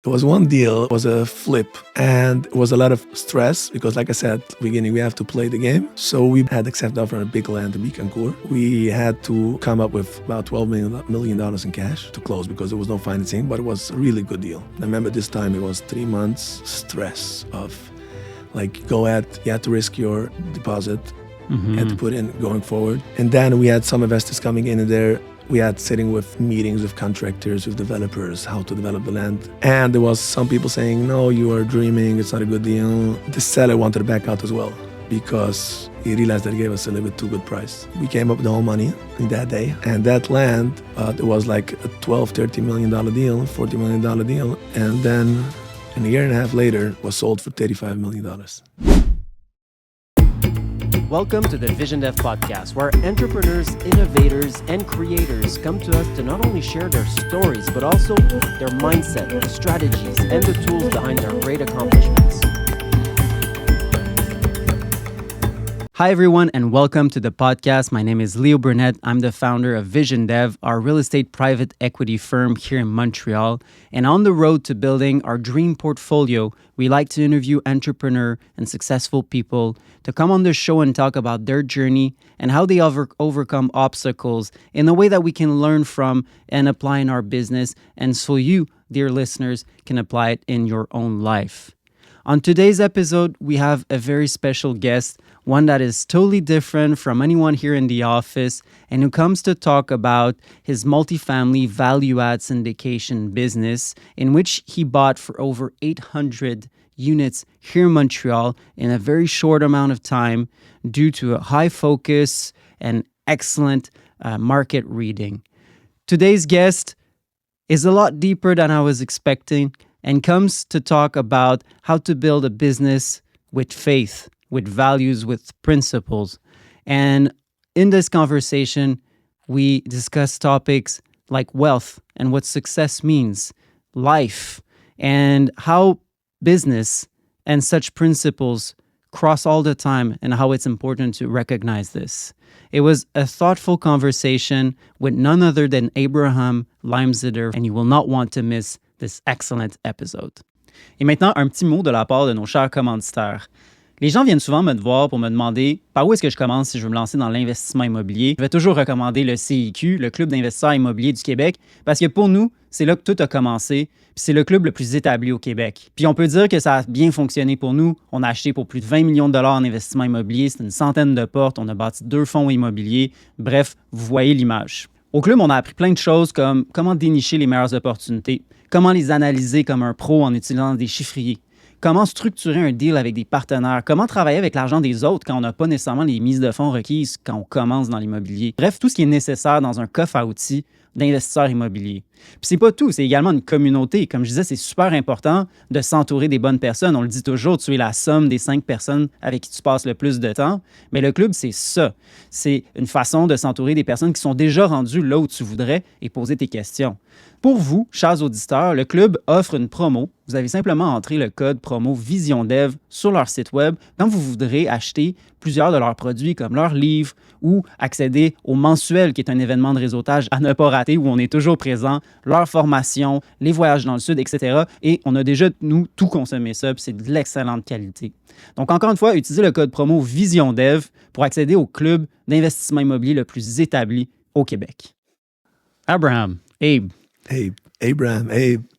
There was one deal, it was a flip, and it was a lot of stress because, like I said at the beginning, we have to play the game. So we had accepted offer on a big land in Bicancourt. We had to come up with about $12 million in cash to close because there was no financing, but it was a really good deal. I remember this time it was 3 months stress of like go ahead, you had to risk your deposit, you had to put in going forward. And then we had some investors coming in there. We had sitting with meetings with contractors, with developers, how to develop the land. And there was some people saying, no, you are dreaming, it's not a good deal. The seller wanted to back out as well because he realized that he gave us a little bit too good price. We came up with the whole money in that day. And that land, it was like a $12, $13 million deal, $40 million deal. And then a year and a half later, it was sold for $35 million. Welcome to the VisionDev podcast, where entrepreneurs, innovators, and creators come to us to not only share their stories, but also their mindset, their strategies, and the tools behind their great accomplishments. Hi, everyone, and welcome to the podcast. My name is Leo Burnett. I'm the founder of VisionDev, our real estate private equity firm here in Montreal. And on the road to building our dream portfolio, we like to interview entrepreneur and successful people to come on the show and talk about their journey and how they overcome obstacles in a way that we can learn from and apply in our business. And so you, dear listeners, can apply it in your own life. On today's episode, we have a very special guest, one that is totally different from anyone here in the office and who comes to talk about his multifamily value-add syndication business in which he bought for over 800 units here in Montreal in a very short amount of time due to a high focus and excellent market reading. Today's guest is a lot deeper than I was expecting and comes to talk about how to build a business with faith, with values, with principles. And in this conversation, we discuss topics like wealth and what success means, life, and how business and such principles cross all the time and how it's important to recognize this. It was a thoughtful conversation with none other than Abraham Limesider, and you will not want to miss this excellent episode. Et maintenant, un petit mot de la part de nos chers commanditaires. Les gens viennent souvent me voir pour me demander par où est-ce que je commence si je veux me lancer dans l'investissement immobilier. Je vais toujours recommander le CIQ, le Club d'investisseurs immobiliers du Québec, parce que pour nous, c'est là que tout a commencé, puis c'est le club le plus établi au Québec. Puis on peut dire que ça a bien fonctionné pour nous. On a acheté pour plus de 20 millions de dollars en investissement immobilier, c'est une centaine de portes, on a bâti 2 fonds immobiliers. Bref, vous voyez l'image. Au club, on a appris plein de choses comme comment dénicher les meilleures opportunités, comment les analyser comme un pro en utilisant des chiffriers, comment structurer un deal avec des partenaires, comment travailler avec l'argent des autres quand on n'a pas nécessairement les mises de fonds requises quand on commence dans l'immobilier. Bref, tout ce qui est nécessaire dans un coffre à outils d'investisseurs immobiliers. Puis c'est pas tout, c'est également une communauté. Comme je disais, c'est super important de s'entourer des bonnes personnes. On le dit toujours, tu es la somme des 5 personnes avec qui tu passes le plus de temps. Mais le club, c'est ça. C'est une façon de s'entourer des personnes qui sont déjà rendues là où tu voudrais et poser tes questions. Pour vous, chers auditeurs, le club offre une promo. Vous avez simplement entré le code promo VisionDev sur leur site web quand vous voudrez acheter plusieurs de leurs produits comme leurs livres ou accéder au mensuel qui est un événement de réseautage à ne pas rater où on est toujours présent, leur formation, les voyages dans le sud, etc. Et on a déjà, nous, tout consommé ça, puis c'est de l'excellente qualité. Donc, encore une fois, utilisez le code promo VisionDev pour accéder au club d'investissement immobilier le plus établi au Québec. Abraham, Abe. Abraham,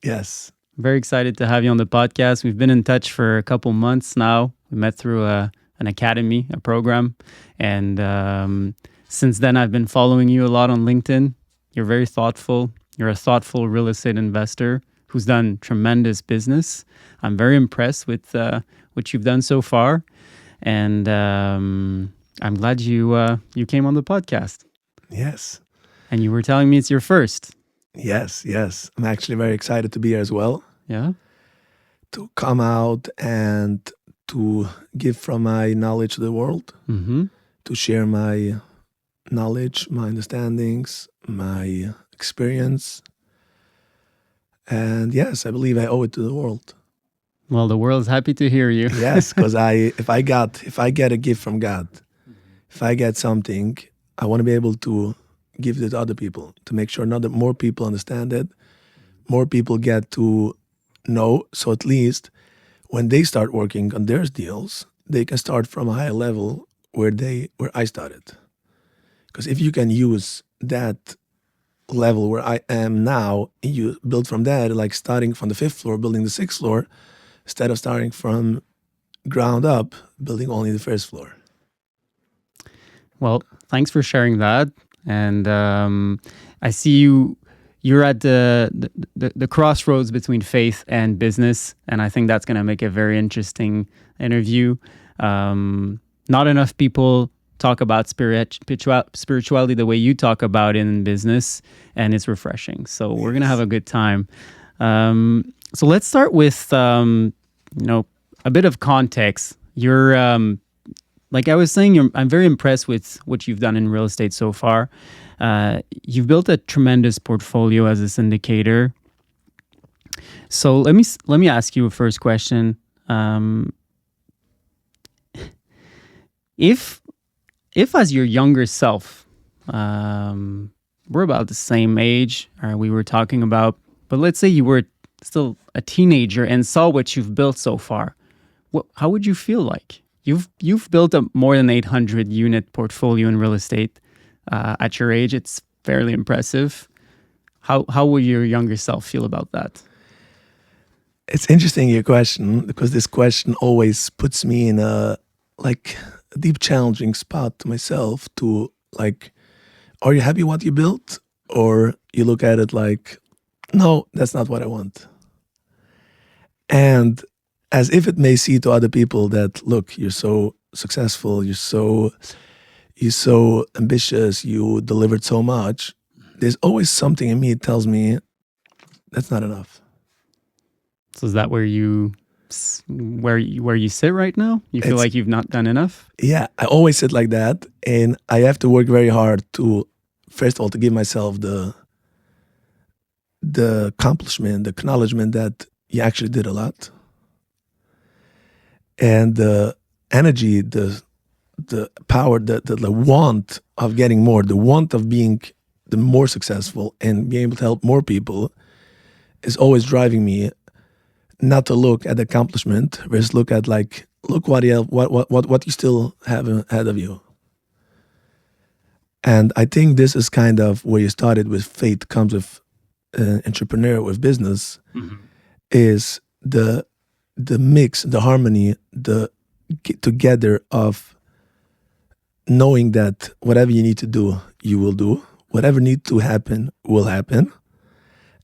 yes. Very excited to have you on the podcast. We've been in touch for a couple months now. We met through an academy, a program. And since then, I've been following you a lot on LinkedIn. You're very thoughtful. You're a thoughtful real estate investor who's done tremendous business. I'm very impressed with what you've done so far. And I'm glad you came on the podcast. Yes. And you were telling me it's your first. Yes. I'm actually very excited to be here as well. Yeah? To come out and to give from my knowledge to the world, to share my knowledge, my understandings, my experience. And yes, I believe I owe it to the world. Well, the world is happy to hear you. Yes, because if I get a gift from God, if I get something, I want to be able to give it to other people to make sure more people understand it, more people get to No. So at least when they start working on their deals, they can start from a higher level where I started. Because if you can use that level where I am now, you build from that, like starting from the 5th floor, building the 6th floor, instead of starting from ground up, building only the 1st floor. Well, thanks for sharing that. And I see you're at the crossroads between faith and business, and I think that's going to make a very interesting interview. Not enough people talk about spirituality the way you talk about it in business, and it's refreshing. So we're going to have a good time. So let's start with a bit of context. You're like I was saying, I'm very impressed with what you've done in real estate so far. You've built a tremendous portfolio as a syndicator. So let me ask you a first question. If as your younger self, we're about the same age, we were talking about, but let's say you were still a teenager and saw what you've built so far, how would you feel like? You've built a more than 800 unit portfolio in real estate. At your age, it's fairly impressive. How would your younger self feel about that? It's interesting, your question, because this question always puts me in a deep challenging spot to myself to are you happy what you built? Or you look at it like, no, that's not what I want. And as if it may seem to other people that, look, you're so successful, you're so ambitious, you delivered so much, there's always something in me that tells me that's not enough. So is that where you sit right now? You feel like you've not done enough? Yeah, I always sit like that, and I have to work very hard to, first of all, to give myself the accomplishment, the acknowledgement that you actually did a lot. And the energy, the power, the want of getting more, the want of being the more successful and being able to help more people is always driving me not to look at the accomplishment, versus look at look what you still have ahead of you. And I think this is kind of where you started with faith comes with entrepreneur, with business, is the mix, the harmony, the get together of knowing that whatever you need to do, you will do. Whatever needs to happen will happen.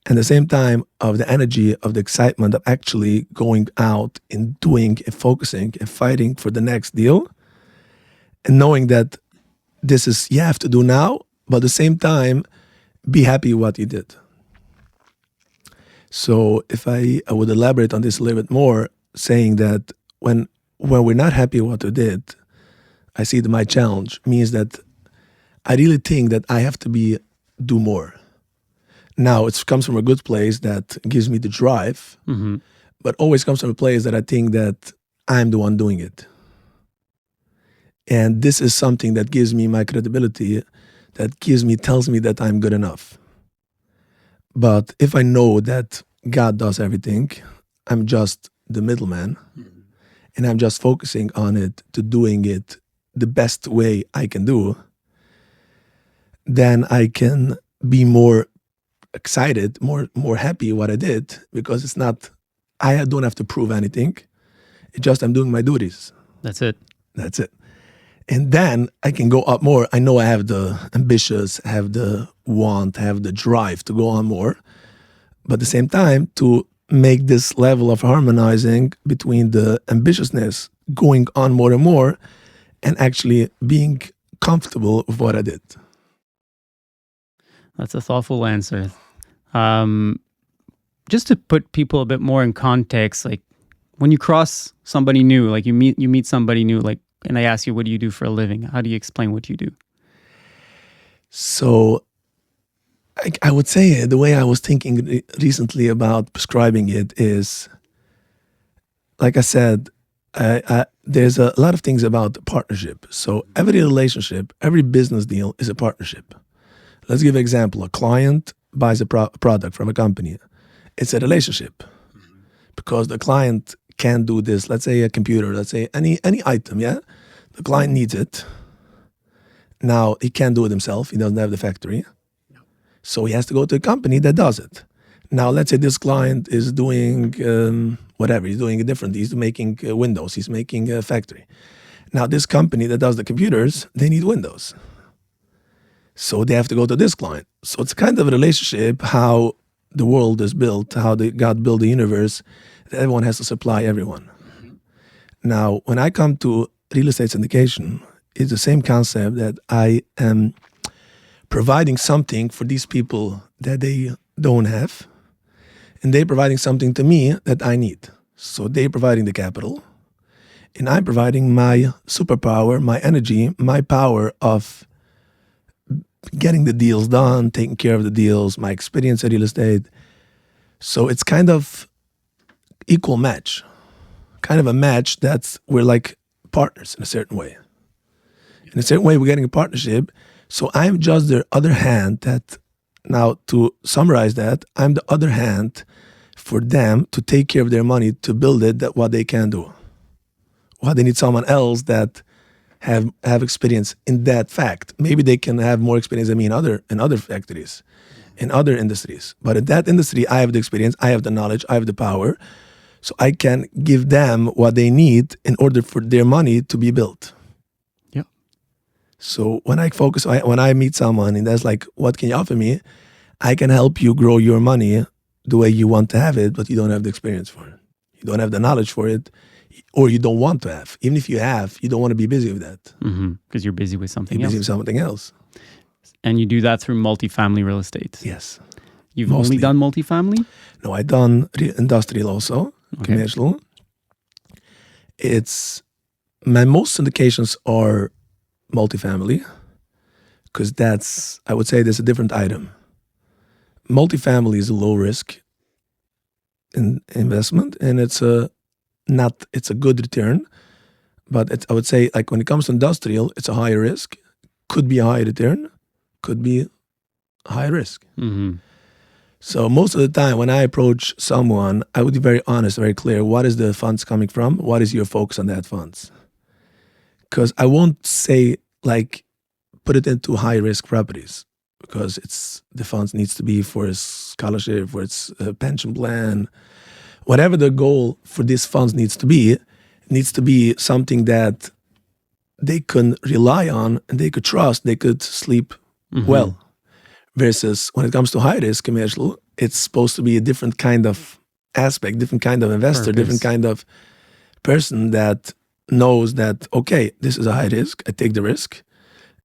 And at the same time, of the energy, of the excitement of actually going out and doing and focusing and fighting for the next deal. And knowing that this is you have to do now, but at the same time, be happy with what you did. So if I would elaborate on this a little bit more, saying that when we're not happy with what we did, I see that my challenge means that I really think that I have to do more. Now, it comes from a good place that gives me the drive, but always comes from a place that I think that I'm the one doing it. And this is something that gives me my credibility, that tells me that I'm good enough. But if I know that God does everything, I'm just the middleman, and I'm just focusing on it, to doing it the best way I can do, then I can be more excited, more happy what I did, because it's not, I don't have to prove anything. It's just I'm doing my duties. That's it. And then I can go up more. I know I have the ambitious, have the want, have the drive to go on more. But at the same time, to make this level of harmonizing between the ambitiousness, going on more and more, and actually being comfortable with what I did. That's a thoughtful answer. Just to put people a bit more in context, like when you cross somebody new, like you meet somebody new, like, and they ask you, what do you do for a living? How do you explain what you do? So I would say the way I was thinking recently about prescribing it is, like I said, there's a lot of things about partnership. So every relationship, every business deal is a partnership. Let's give an example. A client buys a product from a company. It's a relationship. because the client can't do this. Let's say a computer, let's say any item, yeah? The client needs it. Now, he can't do it himself. He doesn't have the factory. So he has to go to a company that does it. Now, let's say this client is doing whatever. He's doing it differently. He's making windows. He's making a factory. Now, this company that does the computers, they need windows. So they have to go to this client. So it's kind of a relationship how the world is built, how God built the universe. That everyone has to supply everyone. Now, when I come to real estate syndication, it's the same concept that I am providing something for these people that they don't have, and they're providing something to me that I need. So they're providing the capital, and I'm providing my superpower, my energy, my power of getting the deals done, taking care of the deals, my experience in real estate. So it's kind of equal match, kind of a match that's we're like partners in a certain way. In a certain way, we're getting a partnership. So I'm just the other hand that, now to summarize that, I'm the other hand for them to take care of their money, to build it, that what they can do. What they need someone else that have experience in that fact. Maybe they can have more experience than me in other factories, in other industries. But in that industry, I have the experience, I have the knowledge, I have the power. So I can give them what they need in order for their money to be built. So when when I meet someone and that's like, what can you offer me? I can help you grow your money the way you want to have it, but you don't have the experience for it. You don't have the knowledge for it, or you don't want to have. Even if you have, you don't want to be busy with that. Because you're busy with something You're else. busy with something else. And you do that through multifamily real estate. Yes. You've Mostly. only done multifamily? No, I done industrial also, Okay. commercial. My most syndications are multifamily, because I would say there's a different item. Multifamily is a low risk investment, and it's a good return, but I would say, like, when it comes to industrial, it's a higher risk, could be a high return, could be a high risk. So most of the time when I approach someone, I would be very honest, very clear. What is the funds coming from? What is your focus on that funds? Because I won't say, like, put it into high risk properties, because the funds needs to be for a scholarship, for its pension plan, whatever the goal for these funds needs to be. It needs to be something that they can rely on and they could trust, they could sleep well. Versus when it comes to high risk commercial, it's supposed to be a different kind of aspect, different kind of investor, different kind of person that knows that, okay, this is a high risk, I take the risk,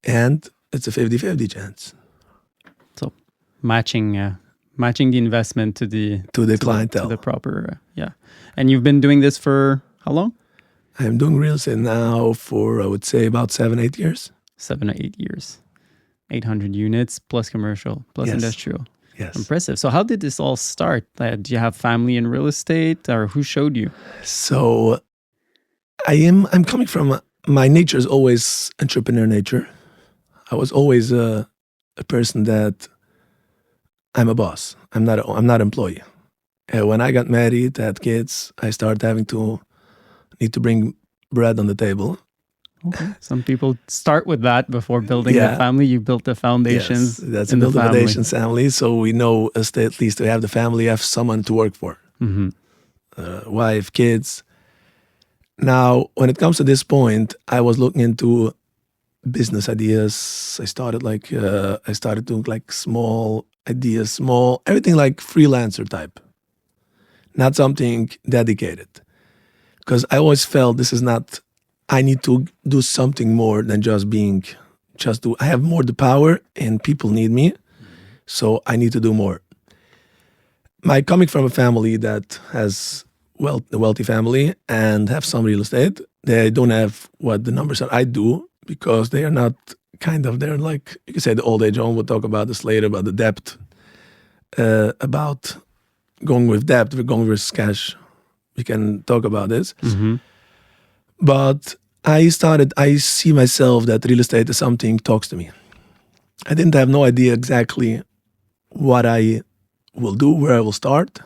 and it's a 50-50 chance. So matching the investment to the clientele, to the proper And you've been doing this for how long? I'm doing real estate now for, I would say, about 7-8 years. 7 or 8 years. 800 units plus commercial plus industrial. Yes. Impressive. So how did this all start? Do you have family in real estate, or who showed you? So I'm coming from, my nature is always entrepreneur nature. I was always a person that I'm a boss. I'm not an employee. When I got married, had kids, I started need to bring bread on the table. Okay. Some people start with that before building a family. You built the foundations. Yes, that's a build the foundations family. So we know at least to have the family, have someone to work for. Wife, kids. Now, when it comes to this point, I was looking into business ideas. I started doing like small ideas, everything like freelancer type, not something dedicated. Because I always felt I need to do something more than I have more the power and people need me. So I need to do more. Coming from a family that has a wealthy family and have some real estate, they don't have what the numbers that I do, because they are not they're like, you can say the old age home. We'll talk about this later, about the debt, about going with debt, we're going with cash. We can talk about this. But I see myself that real estate is something talks to me. I didn't have no idea exactly what I will do, where I will start.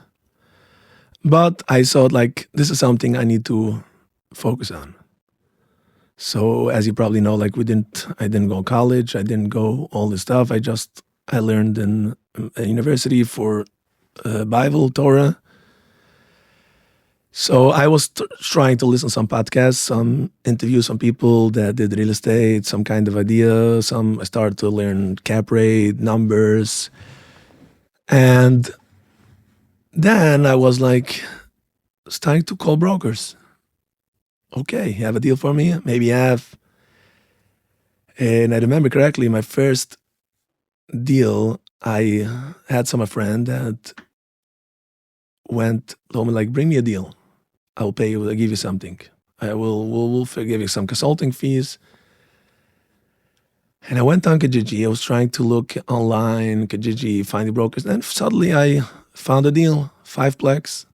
But I thought like this is something I need to focus on. So as you probably know, like I didn't go to college, I didn't go all this stuff. I learned in a university for Bible, Torah. So I was trying to listen to some podcasts, some interviews, some people that did real estate, some kind of idea. I started to learn cap rate, numbers. And then I was like starting to call brokers. Okay, you have a deal for me? Maybe you have. And I remember correctly, my first deal, I had some friend that told me like, bring me a deal. I'll pay you, I'll give you something. We'll give you some consulting fees. And I went on Kijiji. I was trying to look online, Kijiji, find the brokers. And suddenly I found a deal, fiveplex.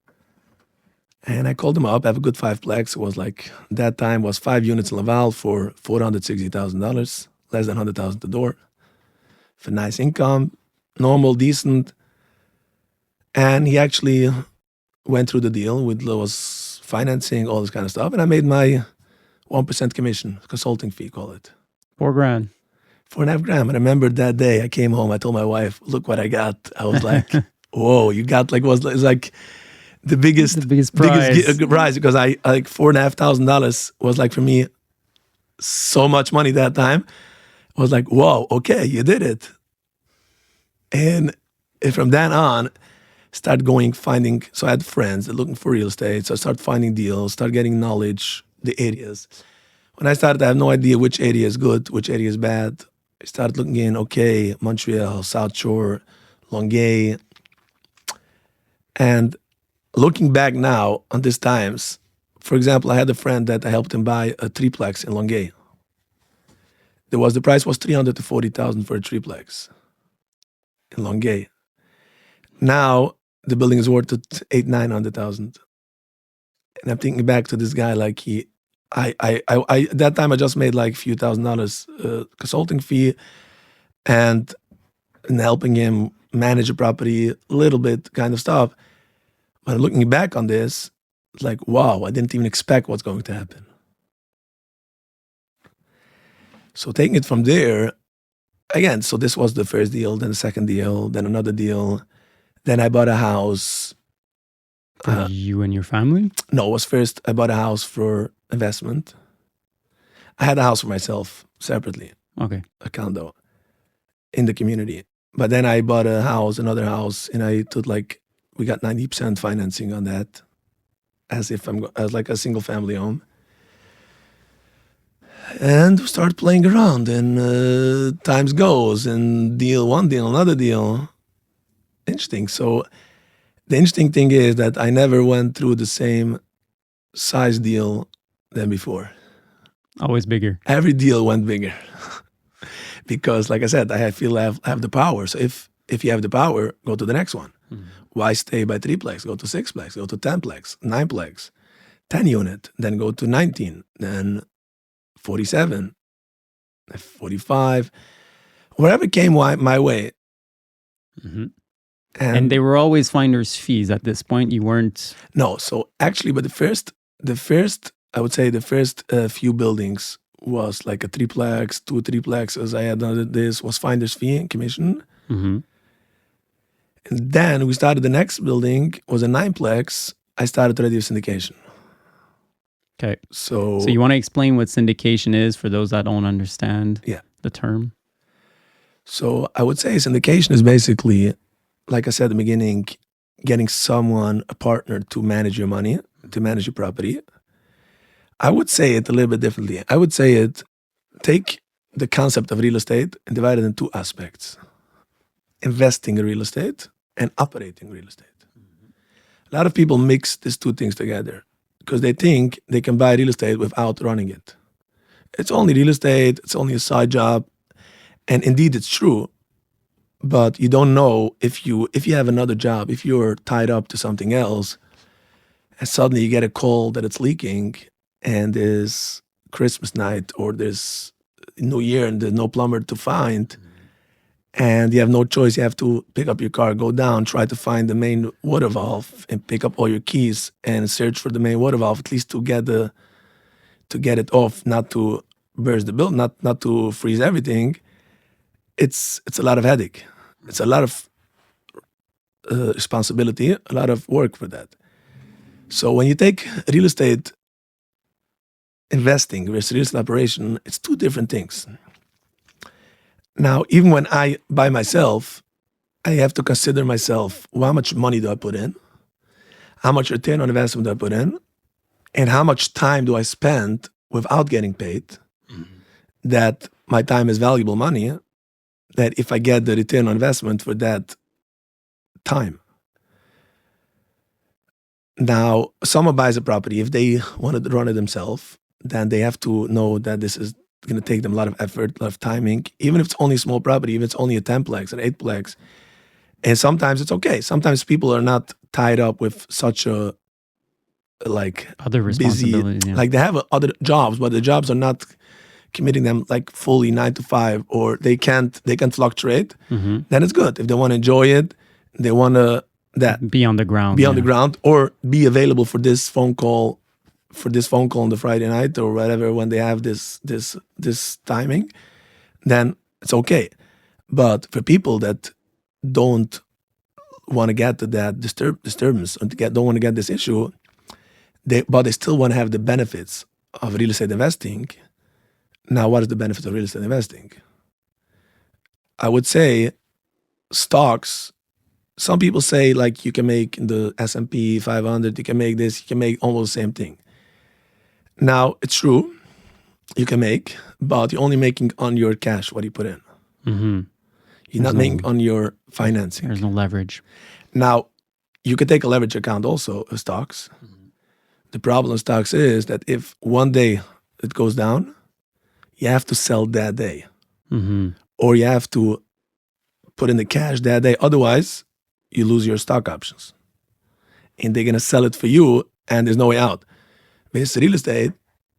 And I called them up, I have a good fiveplex. It was like, that time was 5 units in Laval for $460,000, less than $100,000 the door. For nice income, normal, decent. And he actually went through the deal with Lois financing, all this kind of stuff. And I made my 1% commission, consulting fee, call it. $4,000. 4.5 grand. I remember that day I came home, I told my wife, look what I got. I was like, whoa, you got like, it's like the biggest prize. prize, because I like $4,500 was like for me so much money that time. I was like, whoa, okay, you did it. And from then on, started finding, so I had friends that looking for real estate. So I started finding deals, started getting knowledge, the areas. When I started, I have no idea which area is good, which area is bad. I started looking in, okay, Montreal, South Shore, Longueuil. And looking back now on these times, for example, I had a friend that I helped him buy a triplex in Longueuil. The price was $300,000 to $40,000 for a triplex in Longueuil. Now the building is worth $800,000-900,000. And I'm thinking back to this guy, like that time I just made like a few $1,000s consulting fee and helping him manage a property, a little bit kind of stuff. But looking back on this, it's like, wow, I didn't even expect what's going to happen. So taking it from there, again, so this was the first deal, then the second deal, then another deal. Then I bought a house. For you and your family? No, it was first I bought a house for investment. I had a house for myself separately. Okay. A condo in the community. But then I bought another house, and we got 90% financing on that as like a single family home. And we start playing around, and times goes, and one deal, another deal. Interesting. So the interesting thing is that I never went through the same size deal than before. Always bigger. Every deal went bigger. Because like I said, I feel I have the power. So if you have the power, go to the next one. Mm-hmm. Why stay by triplex? Go to sixplex, go to 10plex, 9plex, 10 unit, then go to 19, then 47, 45, whatever came my way. Mm-hmm. And they were always finder's fees at this point. You weren't. No. So actually, but the first, I would say the first few buildings was like a triplex, 2 triplexes. I had this was finder's fee and commission. Mm-hmm. And then we started the next building, was a 9plex. I started radio syndication. Okay. So you want to explain what syndication is for those that don't understand the term? So I would say syndication is basically, like I said at the beginning, getting a partner to manage your money, to manage your property. I would say it a little bit differently. I would say take the concept of real estate and divide it in 2 aspects. Investing in real estate and operating real estate. Mm-hmm. A lot of people mix these 2 things together because they think they can buy real estate without running it. It's only real estate, it's only a side job. And indeed it's true, but you don't know if you have another job, if you're tied up to something else, and suddenly you get a call that it's leaking, and there's Christmas night or there's New Year and there's no plumber to find, and you have no choice. You have to pick up your car, go down, try to find the main water valve, and pick up all your keys and search for the main water valve, at least to get it off, not to burst the build, not to freeze everything. It's a lot of headache. It's a lot of responsibility, a lot of work for that. So when you take real estate investing versus real estate operation, it's two different things. Now, even when I buy myself, I have to consider myself, well, how much money do I put in? How much return on investment do I put in? And how much time do I spend without getting paid? That my time is valuable money, that if I get the return on investment for that time. Now, someone buys a property, if they want to run it themselves, then they have to know that this is going to take them a lot of effort, a lot of timing, even if it's only a small property, even if it's only a 10-plex, an 8-plex. And sometimes it's okay. Sometimes people are not tied up with such a other responsibilities, busy, like they have other jobs, but the jobs are not committing them like fully 9 to 5, or they can fluctuate. Then it's good. If they want to enjoy it, they want to be on the ground, on the ground, or be available for this phone call on the Friday night or whatever, when they have this timing, then it's okay. But for people that don't want to get to that disturbance, or don't want to get this issue, but they still want to have the benefits of real estate investing. Now, what is the benefit of real estate investing? I would say stocks. Some people say like you can make in the S&P 500, you can make this, you can make almost the same thing. Now, it's true, you can make, but you're only making on your cash what you put in. You're not making on your financing. There's no leverage. Now, you could take a leverage account also of stocks. The problem with stocks is that if one day it goes down, you have to sell that day. Or you have to put in the cash that day. Otherwise, you lose your stock options. And they're going to sell it for you, and there's no way out. With real estate,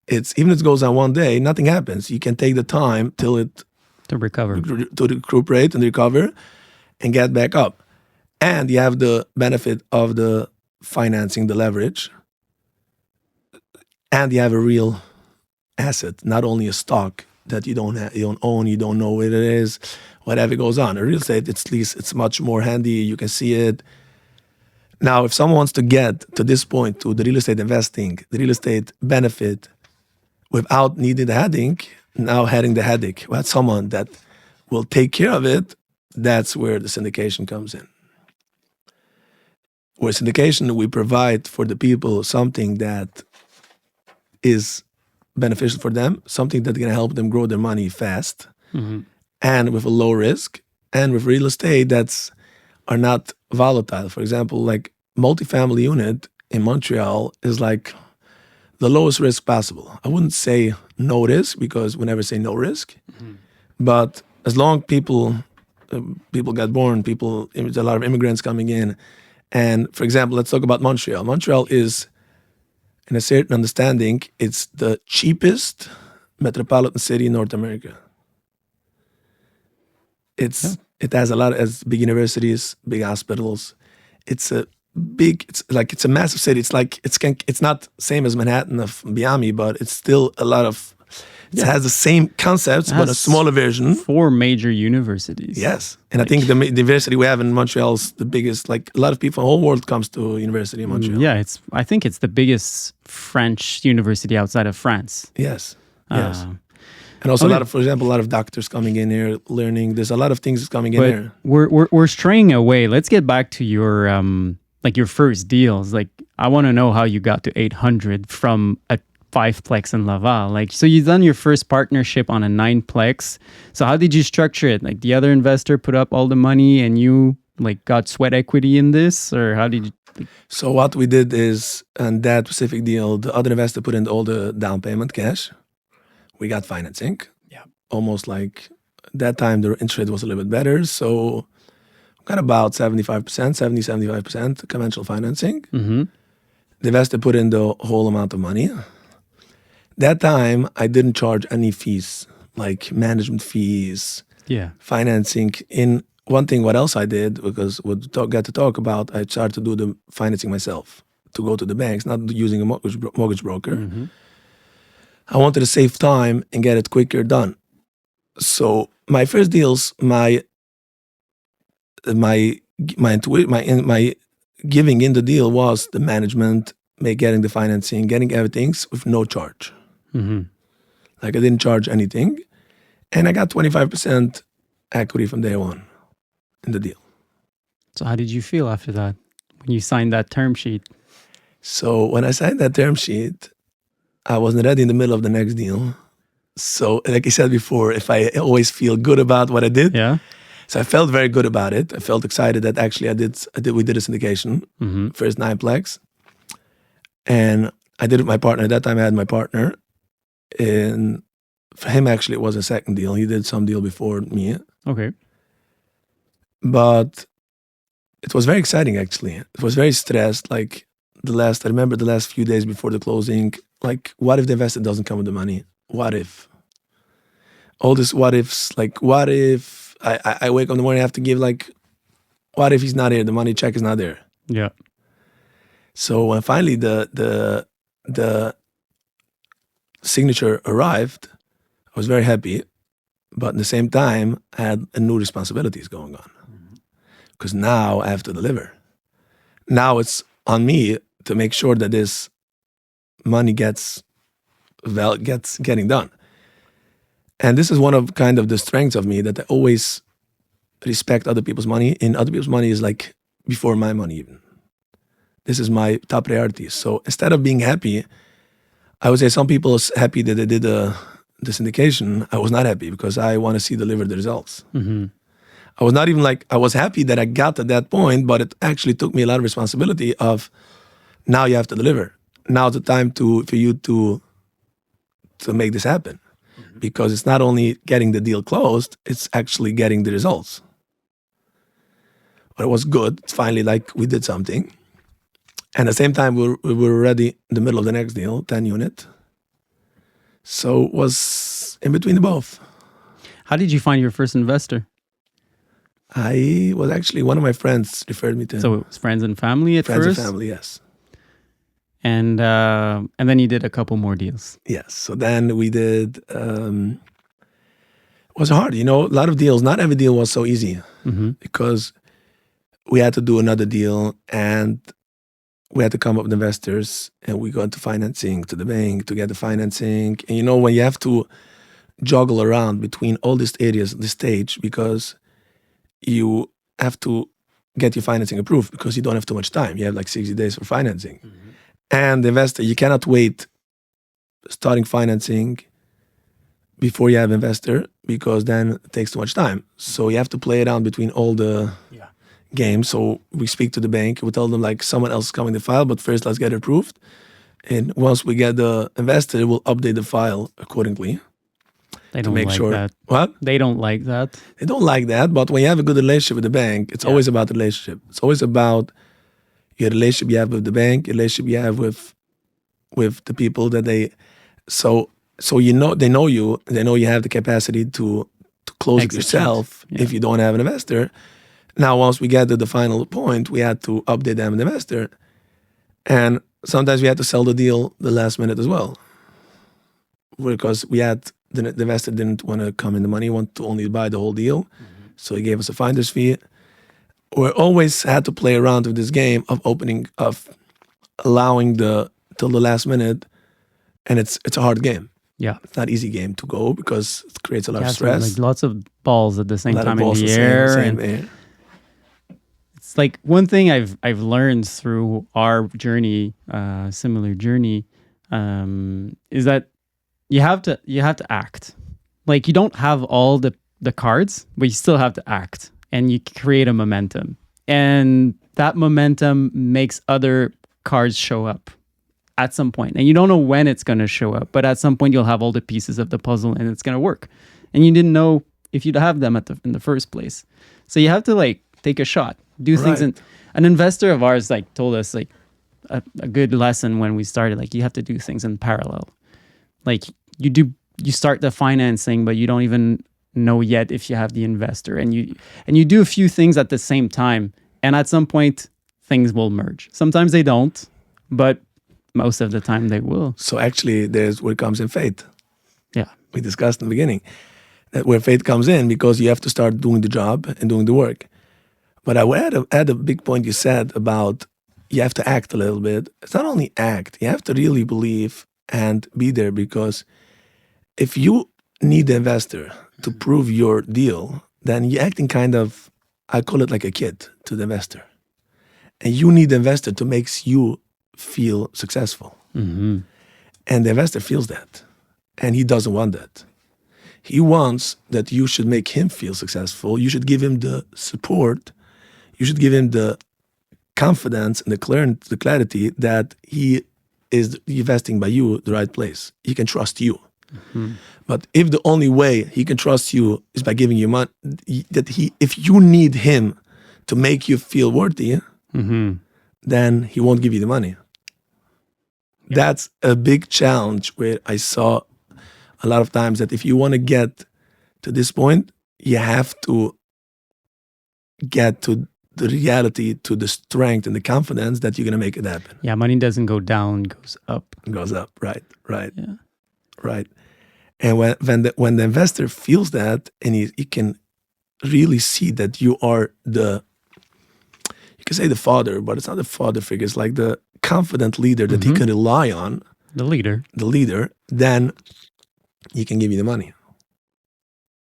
even if it goes down one day, nothing happens. You can take the time till it to recover, to recuperate and recover and get back up. And you have the benefit of the financing, the leverage. And you have a real asset, not only a stock that you don't own, you don't know what it is, whatever goes on. In real estate, it's much more handy. You can see it. Now, if someone wants to get to this point, to the real estate investing, the real estate benefit, without needing the headache, now having the headache, we had someone that will take care of it, that's where the syndication comes in. With syndication, we provide for the people something that is beneficial for them, something that's going to help them grow their money fast, and with a low risk, and with real estate that's are not volatile. For example, like multifamily unit in Montreal is like the lowest risk possible. I wouldn't say no risk, because we never say no risk, but as long people got born, there's a lot of immigrants coming in. And for example, let's talk about Montreal. Montreal is, in a certain understanding, it's the cheapest metropolitan city in North America. It has as big universities, big hospitals. It's a massive city. It's not same as Manhattan of Miami, but it's still a lot of. It has the same concepts, but a smaller version. 4 major universities. Yes, and I think the university we have in Montreal is the biggest. Like a lot of people, the whole world comes to university in Montreal. Yeah, I think it's the biggest French university outside of France. Yes. And also for example, a lot of doctors coming in here learning. There's a lot of things coming in here. We're straying away. Let's get back to your your first deals. Like, I want to know how you got to 800 from a 5-plex in Laval. Like, so you've done your first partnership on a 9-plex. So how did you structure it? Like, the other investor put up all the money and you got sweat equity in this, or how did you? So what we did is, on that specific deal, the other investor put in all the down payment cash. We got financing. Yeah. Almost like that time the interest rate was a little bit better. So got about 75% conventional financing. The investor put in the whole amount of money. That time I didn't charge any fees, like management fees. Yeah. financing. In one thing, what else I did, because get to talk about, I started to do the financing myself, to go to the banks, not using a mortgage broker. Mm-hmm. I wanted to save time and get it quicker done. So my first deals, my giving in the deal was the management, getting the financing, getting everything with no charge. Mm-hmm. Like I didn't charge anything, and I got 25% equity from day one in the deal. So how did you feel after that when you signed that term sheet? So when I signed that term sheet, I wasn't ready in the middle of the next deal. So like I said before, if I always feel good about what I did, Yeah. so I felt very good about it. I felt excited that actually we did a syndication, Mm-hmm. first 9plex. And I did it with my partner. At that time I had my partner. And for him actually it was a second deal. He did some deal before me. Okay. But it was very exciting actually. It was very stressed. Like I remember the last few days before the closing, like what if the investor doesn't come with the money? What if? All this what ifs, like what if I wake up in the morning, I have to give like, what if he's not here? The money check is not there. Yeah. So when finally the signature arrived, I was very happy. But at the same time, I had a new responsibilities going on. Because now I have to deliver. Now it's on me to make sure that this money getting done. And this is one of kind of the strengths of me, that I always respect other people's money, and other people's money is like before my money even. This is my top priority. So instead of being happy, I would say some people are happy that they did the syndication. I was not happy because I want to see deliver the results. Mm-hmm. I was not even like, I was happy that I got to that point, but it actually took me a lot of responsibility of, now you have to deliver. Now's the time for you to make this happen. Mm-hmm. Because it's not only getting the deal closed, it's actually getting the results. But it was good. It's finally like we did something. And at the same time, we were already in the middle of the next deal, 10 unit. So it was in between the both. How did you find your first investor? I was actually, one of my friends referred me to him. So it was friends and family at Friends first? and family, yes. And then you did a couple more deals. Yes. So then we did, it was hard, a lot of deals. Not every deal was so easy. Mm-hmm. Because we had to do another deal and we had to come up with investors, and we got to financing to the bank to get the financing. And when you have to juggle around between all these areas, this stage, because you have to get your financing approved because you don't have too much time. You have like 60 days for financing. Mm-hmm. And the investor, you cannot wait starting financing before you have investor, because then it takes too much time. So you have to play around between all the games. So we speak to the bank, we tell them like someone else is coming to file, but first let's get it approved. And once we get the investor, we'll update the file accordingly. They don't like that. What? They don't like that. They don't like that, but when you have a good relationship with the bank, it's always about the relationship. It's always about your relationship you have with the bank, your relationship you have with the people that they, so they know you, they know you have the capacity to close it yourself if you don't have an investor. Now, once we get to the final point, we had to update them an investor. And sometimes we had to sell the deal the last minute as well. Because the investor didn't want to come in the money, wanted to only buy the whole deal. Mm-hmm. So he gave us a finder's fee. We always had to play around with this game of allowing till the last minute. And it's a hard game. Yeah. It's not an easy game to go because it creates a lot of stress. So like lots of balls at the same time in the air. Same air. It's like one thing I've learned through our journey, similar journey, is that you have to act. Like you don't have all the cards, but you still have to act, and you create a momentum, and that momentum makes other cards show up at some point. And you don't know when it's going to show up, but at some point you'll have all the pieces of the puzzle and it's going to work. And you didn't know if you'd have them in the first place. So you have to like take a shot, do things. And an investor of ours like told us like a good lesson when we started, like you have to do things in parallel. Like you start the financing, but you don't even know yet if you have the investor, and you do a few things at the same time, and at some point things will merge. Sometimes they don't, but most of the time they will. So actually, there's where it comes in faith. Yeah. We discussed in the beginning that where faith comes in, because you have to start doing the job and doing the work. But I would add a big point you said about you have to act a little bit. It's not only act, you have to really believe and be there, because if you need the investor to prove your deal, then you're acting kind of, I call it like a kid to the investor. And you need the investor to make you feel successful. Mm-hmm. And the investor feels that. And he doesn't want that. He wants that you should make him feel successful. You should give him the support. You should give him the confidence and the clarity that he is investing by you the right place. He can trust you. Mm-hmm. But if the only way he can trust you is by giving you money, if you need him to make you feel worthy, Mm-hmm. then he won't give you the money. Yeah. That's a big challenge where I saw a lot of times that if you want to get to this point, you have to get to the reality, to the strength and the confidence that you're going to make it happen. Yeah, money doesn't go down, goes up. It goes up, right. Yeah. Right. And when the investor feels that, and he can really see that you are you can say the father, but it's not the father figure. It's like the confident leader that he can rely on. The leader. Then he can give you the money.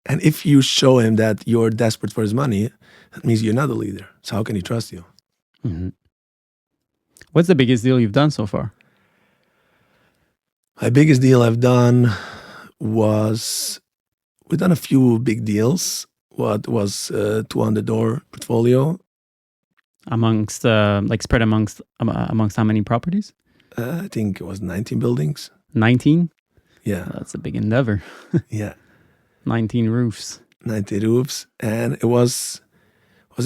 And if you show him that you're desperate for his money, that means you're not a leader. So how can he trust you? Mm-hmm. What's the biggest deal you've done so far? My biggest deal I've done was, we've done a few big deals. What was 200-door portfolio. Amongst, spread amongst how many properties? I think it was 19 buildings. 19? Yeah. That's a big endeavor. Yeah. 19 roofs. 90 roofs. And it was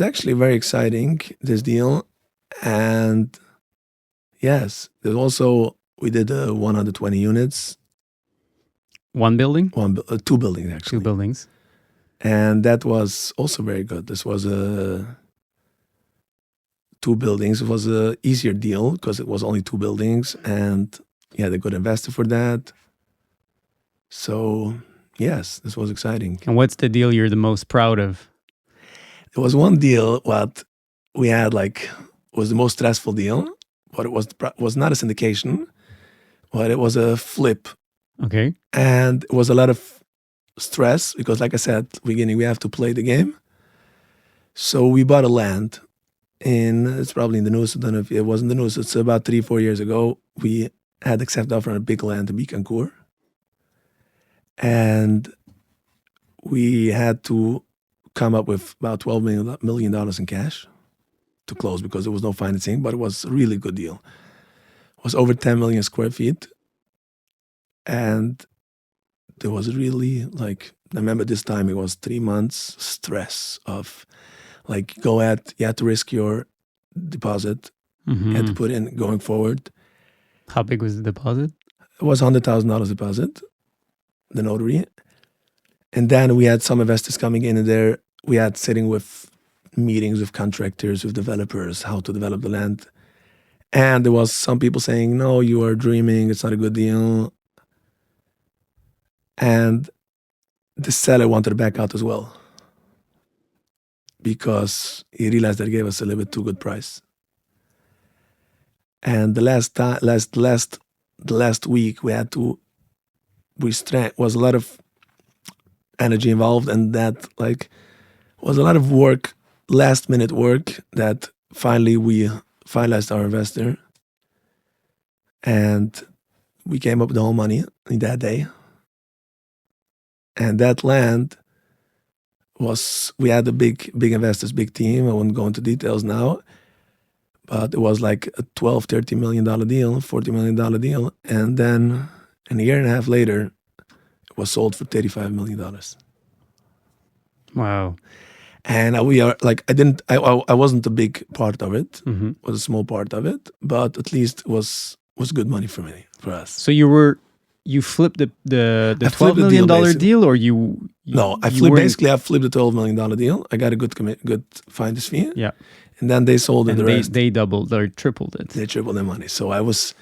actually very exciting, this deal. And yes, there's also, we did 120 units. One building? Two buildings, actually. Two buildings. And that was also very good. This was two buildings. It was a easier deal because it was only two buildings, and you had a good investor for that. So yes, this was exciting. And what's the deal you're the most proud of? There was one deal what we had was the most stressful deal, but it was not a syndication, but it was a flip. Okay. And it was a lot of stress because, like I said, at the beginning, we have to play the game. So we bought a land it's probably in the news. I don't know if it was in the news. It's about 3-4 years ago. We had accepted offer on a big land in Bicancourt. And we had to come up with about $12 million in cash to close because there was no financing, but it was a really good deal. It was over 10 million square feet. And there was really I remember this time it was 3 months stress of you had to risk your deposit, you had to put in going forward. How big was the deposit? It was $100,000 deposit, the notary. And then we had some investors coming in there. We had sitting with meetings with contractors, with developers, how to develop the land. And there was some people saying, no, you are dreaming, it's not a good deal. And the seller wanted to back out as well, because he realized that it gave us a little bit too good price. And the last week we had to was a lot of energy involved, and that was a lot of work, last minute work, that finally we finalized our investor, and we came up with the whole money in that day. And that land we had a big investors, big team. I won't go into details now, but it was like a $12-13 million deal, $40 million deal. And then a year and a half later, it was sold for $35 million. Wow. And we are I wasn't a big part of it. Mm-hmm. It was a small part of it, but at least it was good money for us. So you you flipped the I $12 flipped the million deal, basically. deal, or you No, I you flipped. weren't- Basically, I flipped the $12 million deal. I got a good finder's fee. Yeah, And then they sold it and the rest. they doubled or tripled it. They tripled their money. So I was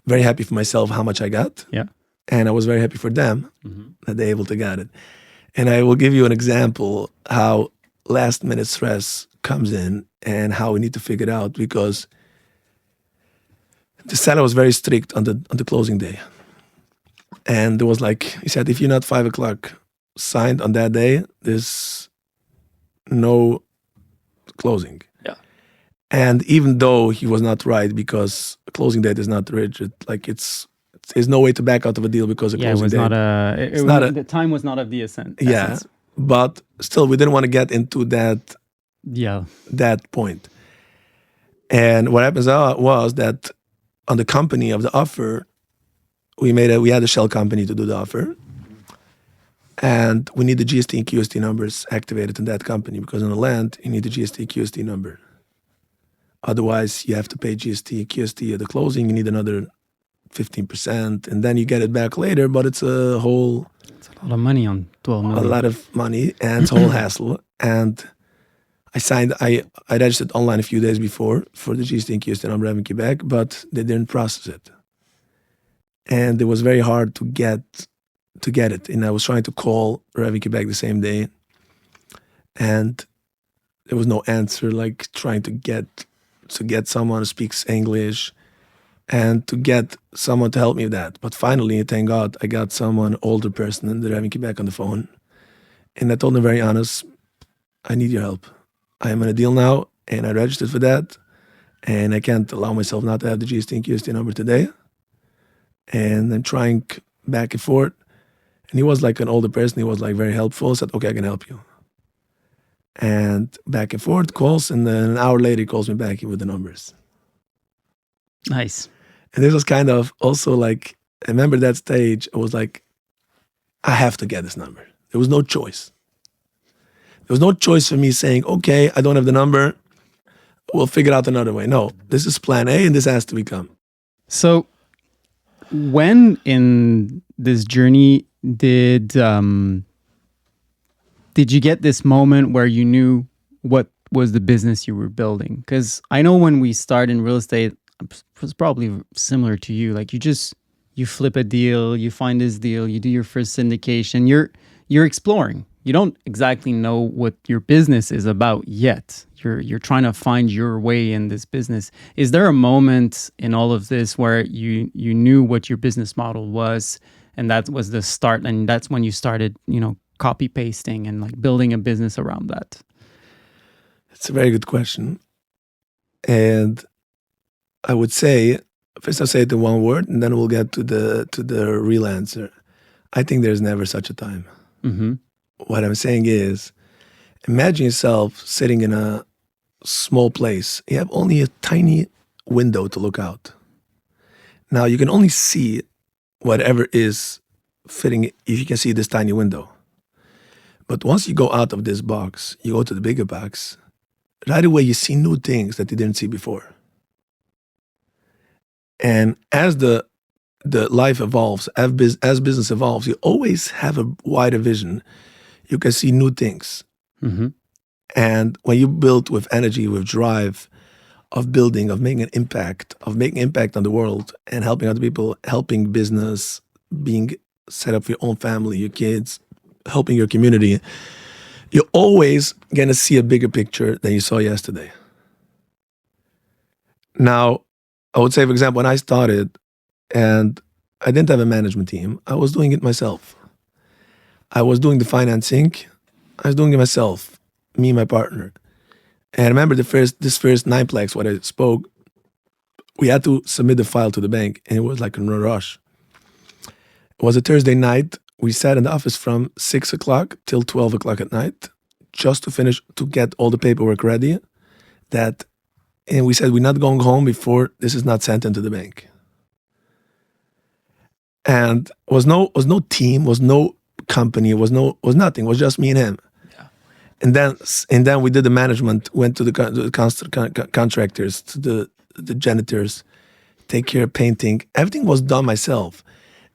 very happy for myself how much I got. Yeah. And I was very happy for them Mm-hmm. that they able to get it. And I will give you an example how last minute stress comes in and how we need to figure it out, because the seller was very strict on the closing day. And there was like, he said, if you're not 5 o'clock signed on that day, there's no closing. Yeah. And even though he was not right, because a closing date is not rigid, like there's no way to back out of a deal because a Yeah, it closing was date. not a. It's not a- the time was not of the essence. Yeah, but still, we didn't want to get into Yeah. that point. And what happens was that on the company of the offer, we had a shell company to do the offer, and we need the GST and QST numbers activated in that company, because on the land you need the GST QST number. Otherwise, you have to pay GST and QST at the closing. You need another 15%, and then you get it back later. But it's a whole A lot of money on 12 a million. lot of money, and it's a whole hassle. And I registered online a few days before for the GST and QST number in Quebec, but they didn't process it. And it was very hard to get it. And I was trying to call Rev Quebec the same day, and there was no answer, like trying to get someone who speaks English and to get someone to help me with that. But finally, thank God, I got someone, older person in the Rev Quebec on the phone. And I told them very honest, I need your help. I am in a deal now, and I registered for that, and I can't allow myself not to have the GST and QST number today. And I'm trying back and forth. And he was like an older person. He was like very helpful. Said, okay, I can help you. And back and forth calls, and then an hour later he calls me back with the numbers. Nice. And this was kind of also like, I remember that stage, I was like, I have to get this number. There was no choice. There was no choice for me saying, okay, I don't have the number, we'll figure out another way. No, this is plan A, and this has to become. So, when in this journey did you get this moment where you knew what was the business you were building? Because I know when we start in real estate, it was probably similar to you. Like you flip a deal, you find this deal, you do your first syndication. You're exploring. You don't exactly know what your business is about yet. You're trying to find your way in this business. Is there a moment in all of this where you knew what your business model was, and that was the start, and that's when you started, copy pasting and like building a business around that? It's a very good question. And I would say, first I'll say it in one word, and then we'll get to the real answer. I think there's never such a time. Mm-hmm. What I'm saying is, imagine yourself sitting in a small place. You have only a tiny window to look out. Now you can only see whatever is fitting if you can see this tiny window. But once you go out of this box, you go to the bigger box, right away you see new things that you didn't see before. And as the life evolves, as business evolves, you always have a wider vision. You can see new things. Mm-hmm. And when you build with energy, with drive, of building, of making impact on the world and helping other people, helping business, being set up for your own family, your kids, helping your community, you're always going to see a bigger picture than you saw yesterday. Now, I would say, for example, when I started and I didn't have a management team, I was doing it myself. I was doing the financing. I was doing it myself, me and my partner. And I remember this first nineplex, what I spoke, we had to submit the file to the bank, and it was like a rush. It was a Thursday night. We sat in the office from 6 o'clock till 12 o'clock at night just to get all the paperwork ready. And we said, we're not going home before this is not sent into the bank. And was no team, was no company, was nothing. It was just me and him. Yeah. And then we did the management, went to the contractors, to the janitors, take care of painting. Everything was done myself.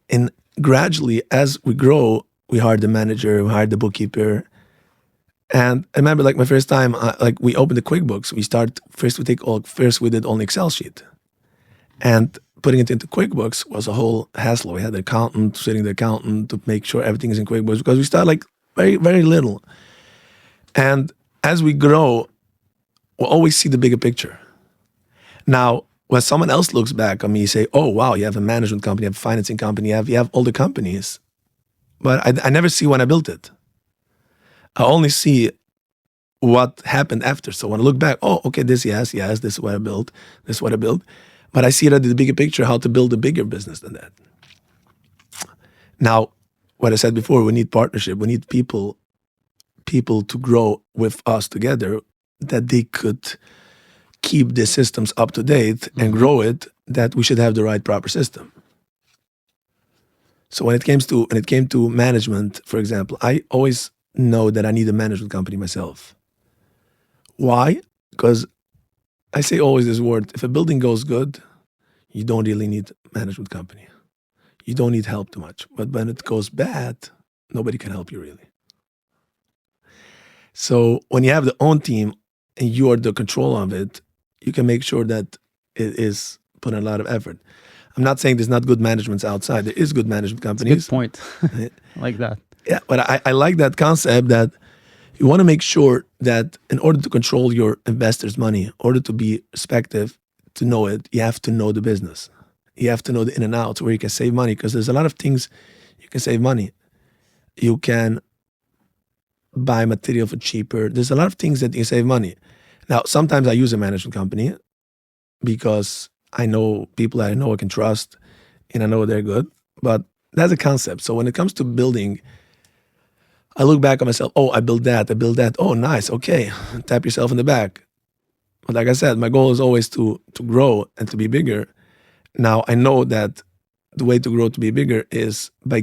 And gradually, as we grow, we hired the manager, we hired the bookkeeper. And I remember like my first time, like we opened the QuickBooks. First we did only Excel sheet. And putting it into QuickBooks was a whole hassle. We had the accountant, sitting the accountant to make sure everything is in QuickBooks because we started like very, very little. And as we grow, we'll always see the bigger picture. Now, when someone else looks back on me, say, oh, wow, you have a management company, you have a financing company, you have all the companies. But I never see when I built it. I only see what happened after. So when I look back, oh, okay, this is what I built, this is what I built. But I see that in the bigger picture, how to build a bigger business than that. Now, what I said before, we need partnership. We need people to grow with us together, that they could keep the systems up to date and grow it, that we should have the right proper system. So when it came to management, for example, I always know that I need a management company myself. Why? Because I say always this word, if a building goes good, you don't really need a management company. You don't need help too much. But when it goes bad, nobody can help you really. So when you have the own team and you are the control of it, you can make sure that it is put in a lot of effort. I'm not saying there's not good managements outside. There is good management companies. Good point. I like that. Yeah, but I like that concept that you want to make sure that in order to control your investors' money, in order to be respective, to know it, you have to know the business. You have to know the in and outs where you can save money, because there's a lot of things you can save money. You can buy material for cheaper. There's a lot of things that you save money. Now, sometimes I use a management company because I know people that I know I can trust and I know they're good, but that's a concept. So when it comes to building, I look back on myself, oh, I built that. Oh, nice, okay, tap yourself in the back. But like I said, my goal is always to grow and to be bigger. Now, I know that the way to grow to be bigger is by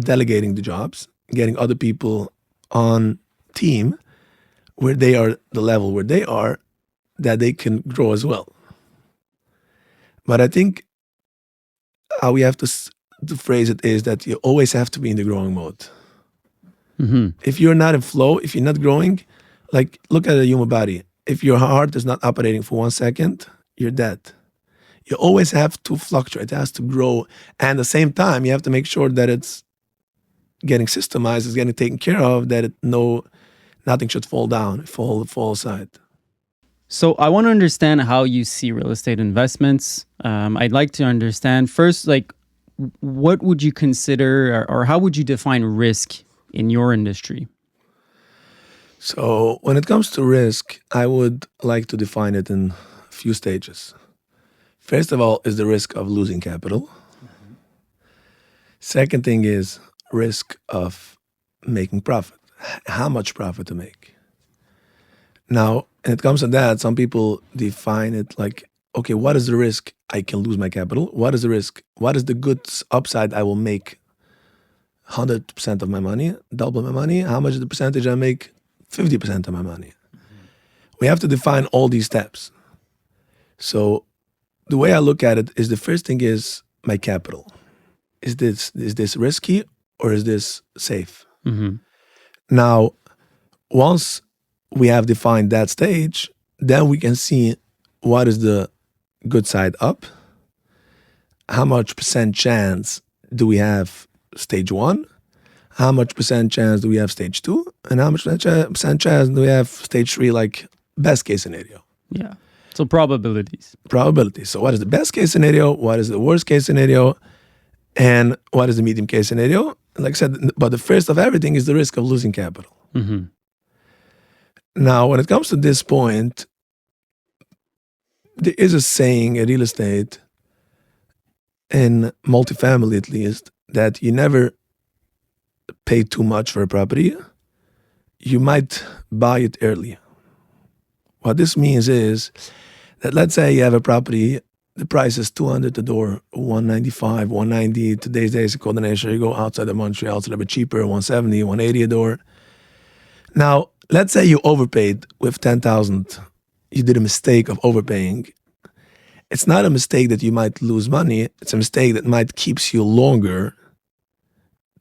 delegating the jobs, getting other people on team where they are the level where they are, that they can grow as well. But I think how we have to phrase it is that you always have to be in the growing mode. If you're not in flow, if you're not growing, like look at a human body. If your heart is not operating for 1 second, you're dead. You always have to fluctuate. It has to grow. And at the same time, you have to make sure that it's getting systemized, it's getting taken care of, that nothing should fall down, fall aside. So I want to understand how you see real estate investments. I'd like to understand first, like, what would you consider or how would you define risk in your industry? So when it comes to risk, I would like to define it in a few stages. First of all is the risk of losing capital. Second thing is risk of making profit. How much profit to make? Now, when it comes to that, some people define it like, okay, what is the risk I can lose my capital? What is the risk? What is the good upside I will make 100% of my money, double my money? How much is the percentage I make 50% of my money? We have to define all these steps. So the way I look at it is the first thing is my capital. Is this risky or is this safe? Now, once we have defined that stage, then we can see what is the good side up, how much percent chance do we have stage 1, how much percent chance do we have stage 2, and how much percent chance do we have stage 3, like best case scenario. Yeah. So probabilities. So what is the best case scenario? What is the worst case scenario? And what is the medium case scenario? Like I said, but the first of everything is the risk of losing capital. Now, when it comes to this point, there is a saying in real estate, in multifamily at least, that you never pay too much for a property. You might buy it early. What this means is that let's say you have a property, the price is 200 a door, 195, 190. Today's days, coordination, you go outside of Montreal, it's a little bit cheaper, 170, 180 a door. Now, let's say you overpaid with 10,000. You did a mistake of overpaying. It's not a mistake that you might lose money. It's a mistake that might keeps you longer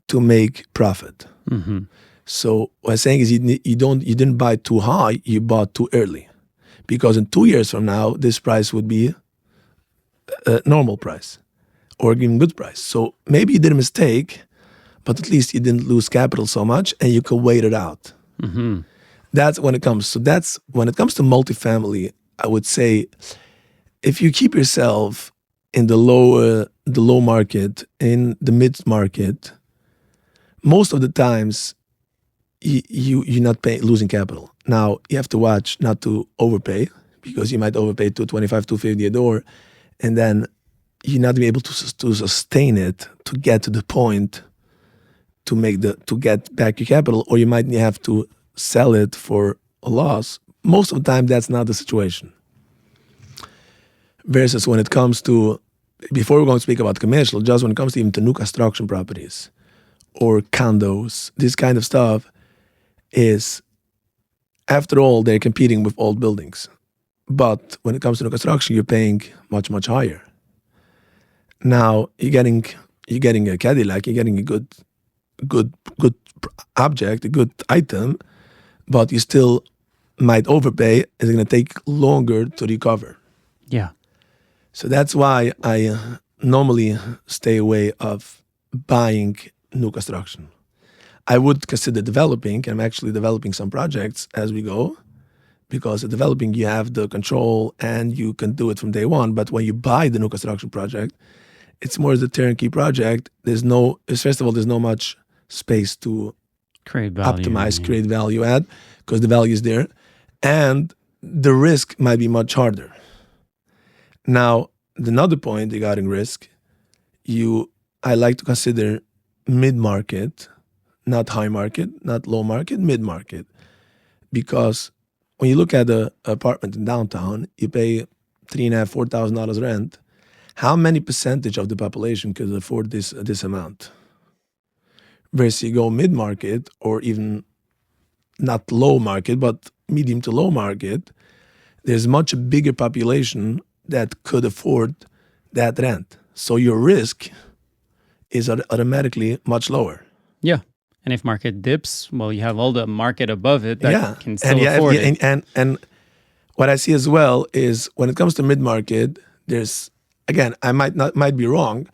to make profit. Mm-hmm. So what I'm saying is you didn't buy too high, you bought too early. Because in 2 years from now, this price would be a normal price or even good price. So maybe you did a mistake, but at least you didn't lose capital so much and you could wait it out. Mm-hmm. That's when it comes. So that's when it comes to multifamily, I would say if you keep yourself in the low market, in the mid market, most of the times you're not losing capital. Now you have to watch not to overpay because you might overpay 225, 250 a door, and then you're not be able to sustain it to get to the point to get back your capital, or you might have to sell it for a loss. Most of the time, that's not the situation. Versus when it comes to, before we're going to speak about commercial, just when it comes to even to new construction properties or condos, this kind of stuff is, after all, they're competing with old buildings. But when it comes to new construction, you're paying much, much higher. Now you're getting a Cadillac, you're getting a good object, a good item, but you still might overpay. It's going to take longer to recover. Yeah. So that's why I normally stay away of buying new construction. I would consider developing. I'm actually developing some projects as we go, because at developing you have the control and you can do it from day one. But when you buy the new construction project, it's more as a turnkey project. First of all, there's no much space to Create value. optimize, create value add, because the value is there. And the risk might be much harder. Now, another point regarding risk, I like to consider mid-market, not high market, not low market, mid-market. Because when you look at an apartment in downtown, you pay $3,500, $4,000 rent. How many percentage of the population could afford this amount? Versus you go mid-market, or even not low market, but medium to low market, there's much bigger population that could afford that rent. So your risk is automatically much lower. Yeah. And if market dips, well, you have all the market above it that can still and afford it. And what I see as well is when it comes to mid-market, there's, again, I might be wrong,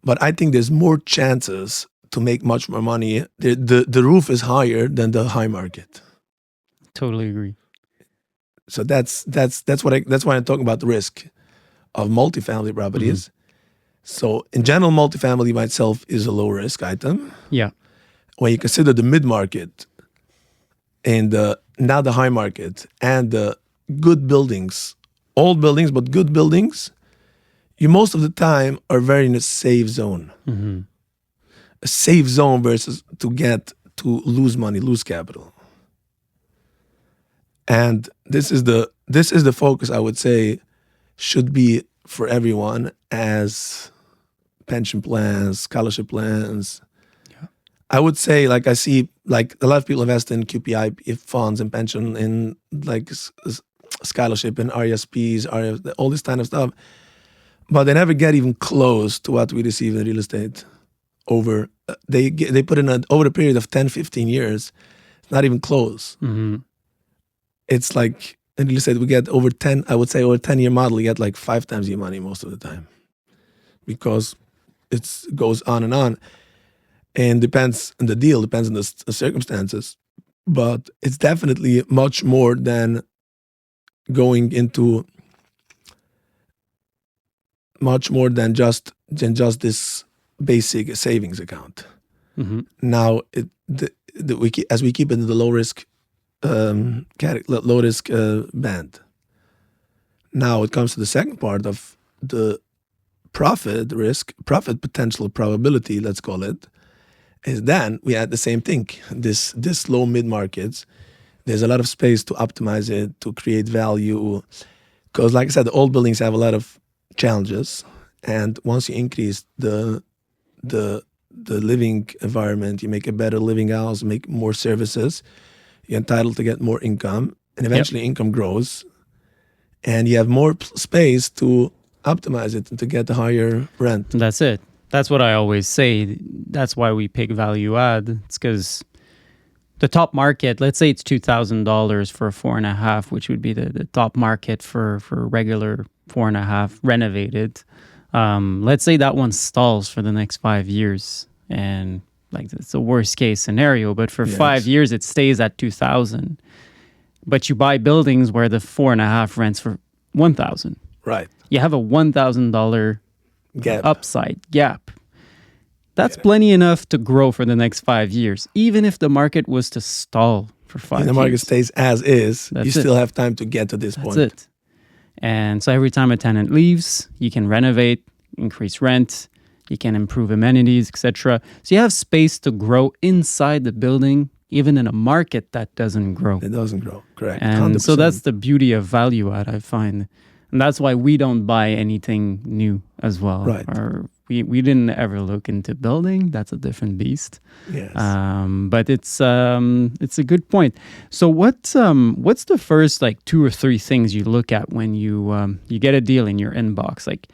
but I think there's more chances to make much more money. The roof is higher than the high market. Totally agree. So that's why I'm talking about the risk of multifamily properties. Mm-hmm. So in general, multifamily by itself is a low risk item. Yeah. When you consider the mid market and now the high market and the good buildings, old buildings but good buildings, you most of the time are very in a safe zone. Mm-hmm. A safe zone versus to lose money, lose capital. And this is the focus, I would say, should be for everyone, as pension plans, scholarship plans. Yeah. I would say, like, I see, like, a lot of people invest in QPI funds and pension, in like scholarship and RSPs, all this kind of stuff, but they never get even close to what we receive in real estate. They put in over a period of 10, 15 years, not even close. Mm-hmm. It's like in real estate we get over 10-year model, you get like 5 times your money most of the time, because it goes on, and depends on the deal, depends on the circumstances, but it's definitely much more than going into much more than just this basic savings account. Mm-hmm. Now, as we keep it in the low risk band. Now it comes to the second part of the profit potential probability, let's call it, is then we had the same thing. This low mid markets, there's a lot of space to optimize it, to create value, because like I said, the old buildings have a lot of challenges, and once you increase the living environment, you make a better living house, make more services, you're entitled to get more income, and eventually income grows, and you have more space to optimize it and to get the higher rent. That's it. That's what I always say. That's why we pick value add. It's because the top market, let's say it's $2,000 for a 4.5, which would be the top market for regular 4.5 renovated. Let's say that one stalls for the next 5 years, and like it's the worst case scenario. But for Yes. 5 years, it stays at 2,000. But you buy buildings where the 4.5 rents for 1,000. Right. You have a $1,000 Gap. upside gap. That's plenty enough to grow for the next 5 years, even if the market was to stall for 5 If years. the market stays as is, That's you it. still have time to get to this That's point. it. And so every time a tenant leaves, you can renovate, increase rent, you can improve amenities, etc. So you have space to grow inside the building, even in a market that doesn't grow. It doesn't grow. Correct. And 100%. so that's the beauty of value add, I find. And that's why we don't buy anything new as well. Right. Or we didn't ever look into building. That's a different beast. Yes. But it's a good point. So what's the first like 2 or 3 things you look at when you get a deal in your inbox? Like,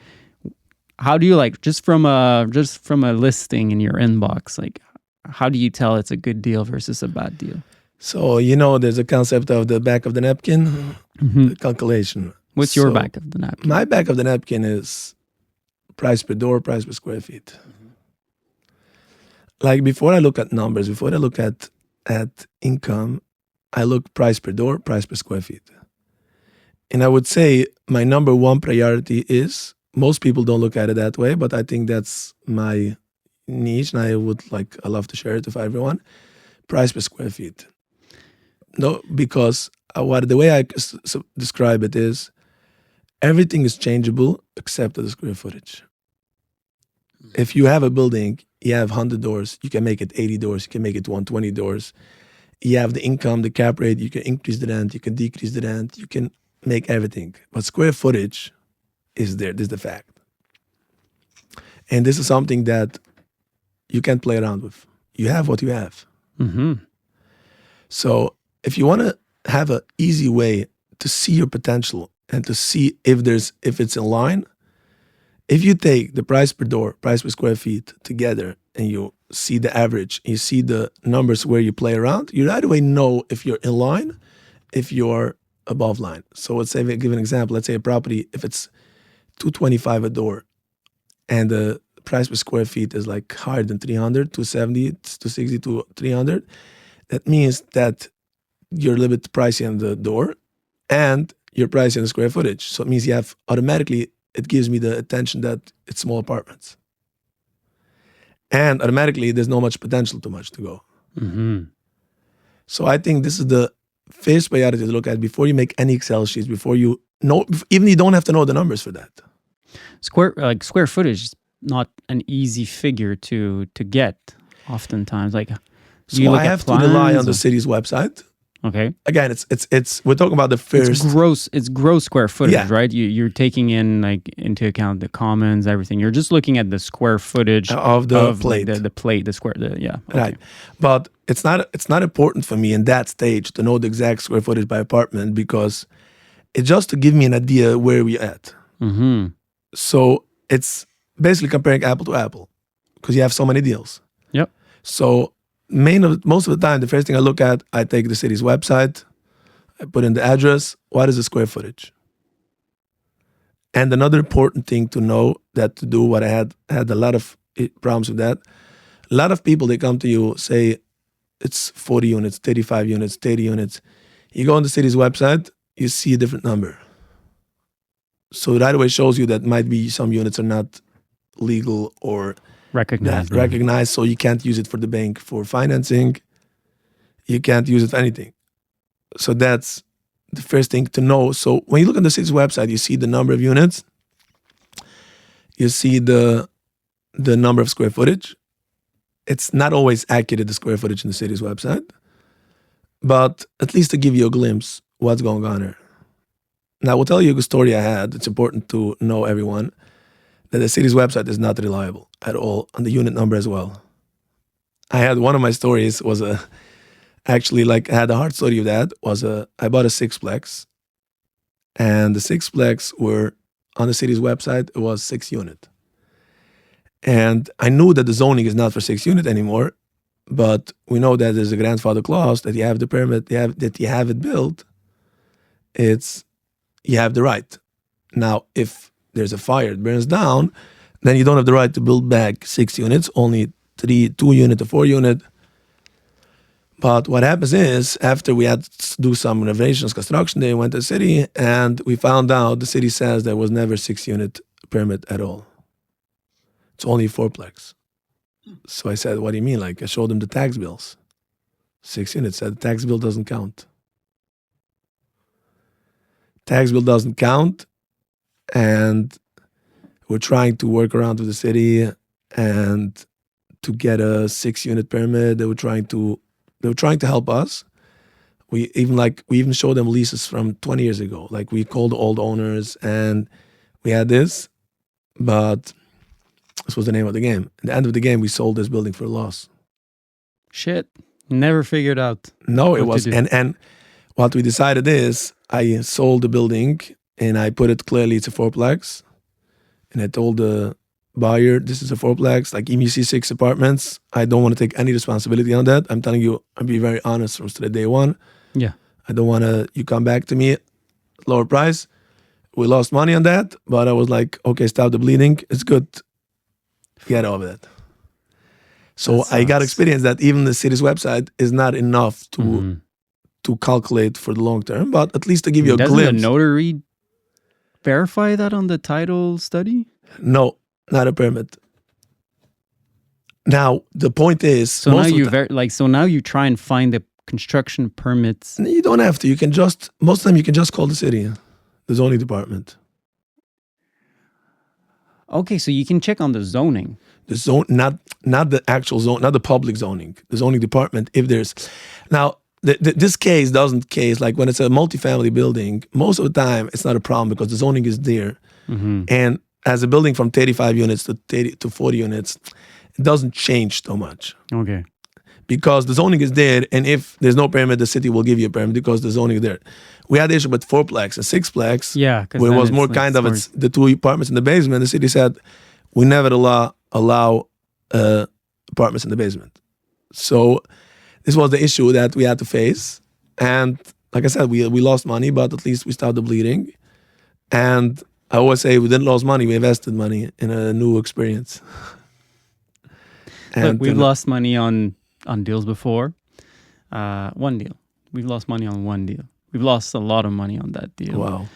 how do you like just from a listing in your inbox? Like, how do you tell it's a good deal versus a bad deal? So, there's a concept of the back of the napkin the calculation. What's your So, back of the napkin? My back of the napkin is price per door, price per square feet. Like before I look at numbers, before I look at income, I look price per door, price per square feet. And I would say my number one priority is, most people don't look at it that way, but I think that's my niche, and I love to share it with everyone. Price per square feet. No, because the way I describe it is, everything is changeable except the square footage. If you have a building, you have 100 doors, you can make it 80 doors, you can make it 120 doors. You have the income, the cap rate, you can increase the rent, you can decrease the rent, you can make everything. But square footage is there, this is the fact. And this is something that you can't play around with. You have what you have. Mm-hmm. So if you want to have an easy way to see your potential and to see if it's in line, if you take the price per door, price per square feet together, and you see the average, you see the numbers where you play around, you right away know if you're in line, if you're above line. So let's say, give an example, let's say a property, if it's $225 a door and the price per square feet is like higher than 300, 270, 260 to 300, that means that you're a little bit pricey on the door and you're pricey on the square footage. So it means you have automatically, it gives me the attention that it's small apartments. And automatically, there's not much potential too much to go. Mm-hmm. So I think this is the first priority to look at before you make any Excel sheets, before you know, even you don't have to know the numbers for that. Square footage is not an easy figure to get oftentimes. Like, So I have to rely on the city's website. Okay. Again, it's we're talking about the first. It's gross square footage, Yeah. right? You're taking in like into account the commons, everything. You're just looking at the square footage of the like, plate. the plate, the square. Yeah. Okay. Right. But it's not important for me in that stage to know the exact square footage by apartment, because it's just to give me an idea where we're at. Mm-hmm. So it's basically comparing apple to apple, because you have so many deals. Yep. So most of the time, the first thing I look at, I take the city's website, I put in the address, what is the square footage? And another important thing to know, what I had a lot of problems with that. A lot of people, they come to you, say it's 40 units, 35 units, 30 units. You go on the city's website, you see a different number. So right away shows you that might be some units are not legal or recognized, so you can't use it for the bank for financing. You can't use it for anything. So that's the first thing to know. So when you look on the city's website, you see the number of units, you see the number of square footage. It's not always accurate, the square footage in the city's website, but at least to give you a glimpse what's going on here. Now, I will tell you a story I had. It's important to know, everyone, that the city's website is not reliable at all on the unit number as well. I had one of my stories was I had a hard story of that. I bought a sixplex, and the sixplex were on the city's website. It was 6 unit, And I knew that the zoning is not for 6 unit anymore, but we know that there's a grandfather clause that you have the permit, that you have it built. It's you have the right. Now, if there's a fire, it burns down, then you don't have the right to build back 6 units, only 2 unit or 4 unit. But what happens is, after we had to do some renovations, construction, they went to the city, and we found out the city says there was never 6 unit permit at all. It's only 4-plex. So I said, what do you mean? Like, I showed them the tax bills. 6 units said the tax bill doesn't count. Tax bill doesn't count, and we're trying to work around with the city and to get a 6-unit permit. They were trying to help us. We even showed them leases from 20 years ago. Like, we called the old owners and we had this, but this was the name of the game. At the end of the game, we sold this building for a loss. Shit. Never figured out. No, it was, and what we decided is, I sold the building and I put it clearly, it's a 4-plex. And I told the buyer, this is a 4-plex, like EMC 6 apartments. I don't want to take any responsibility on that. I'm telling you, I'll be very honest from day one. Yeah. I don't want to, you come back to me at lower price. We lost money on that, but I was like, okay, stop the bleeding. It's good. Get over it. So I got experience that even the city's website is not enough to calculate for the long term, but at least to give you a glimpse. Doesn't the notary verify that on the title study? No, not a permit. Now the point is, so now you try and find the construction permits. You don't have to. You can just most of the time you can just call the city, the zoning department. Okay, so you can check on the zoning. The zone, not the actual zone, not the public zoning. The zoning department. If there's now. This case doesn't case like when it's a multifamily building, most of the time it's not a problem because the zoning is there. Mm-hmm. And as a building from 35 units to 40 units, it doesn't change so much. Okay. Because the zoning is there, and if there's no permit, the city will give you a permit because the zoning is there. We had the issue with 4-plex and 6-plex, where it was more kind of it's the 2 apartments in the basement. The city said, we never allow apartments in the basement. So this was the issue that we had to face. And like I said, we lost money, but at least we stopped the bleeding. And I always say we didn't lose money, we invested money in a new experience. And look, we've lost money on deals before. One deal. We've lost money on one deal. We've lost a lot of money on that deal. Wow.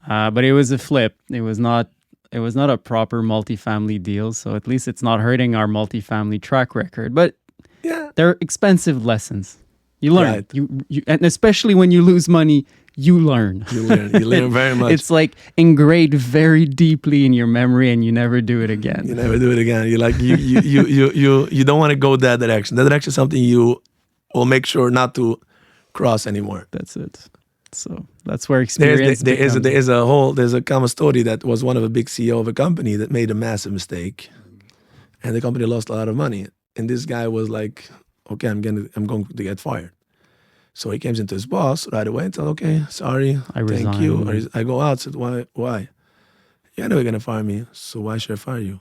But it was a flip. It was not a proper multifamily deal. So at least it's not hurting our multifamily track record. But yeah, they're expensive lessons. You learn. Right. You and especially when you lose money, you learn. You learn very much. It's like engraved very deeply in your memory, and you never do it again. You never do it again. You like you don't want to go that direction. That direction is something you will make sure not to cross anymore. That's it. So that's where experience. There's a common story that was one of a big CEO of a company that made a massive mistake, and the company lost a lot of money. And this guy was like, okay, I'm going to get fired. So he came into his boss right away and said, okay, sorry, thank you. Or I go out, said, why? You're never going to fire me, so why should I fire you?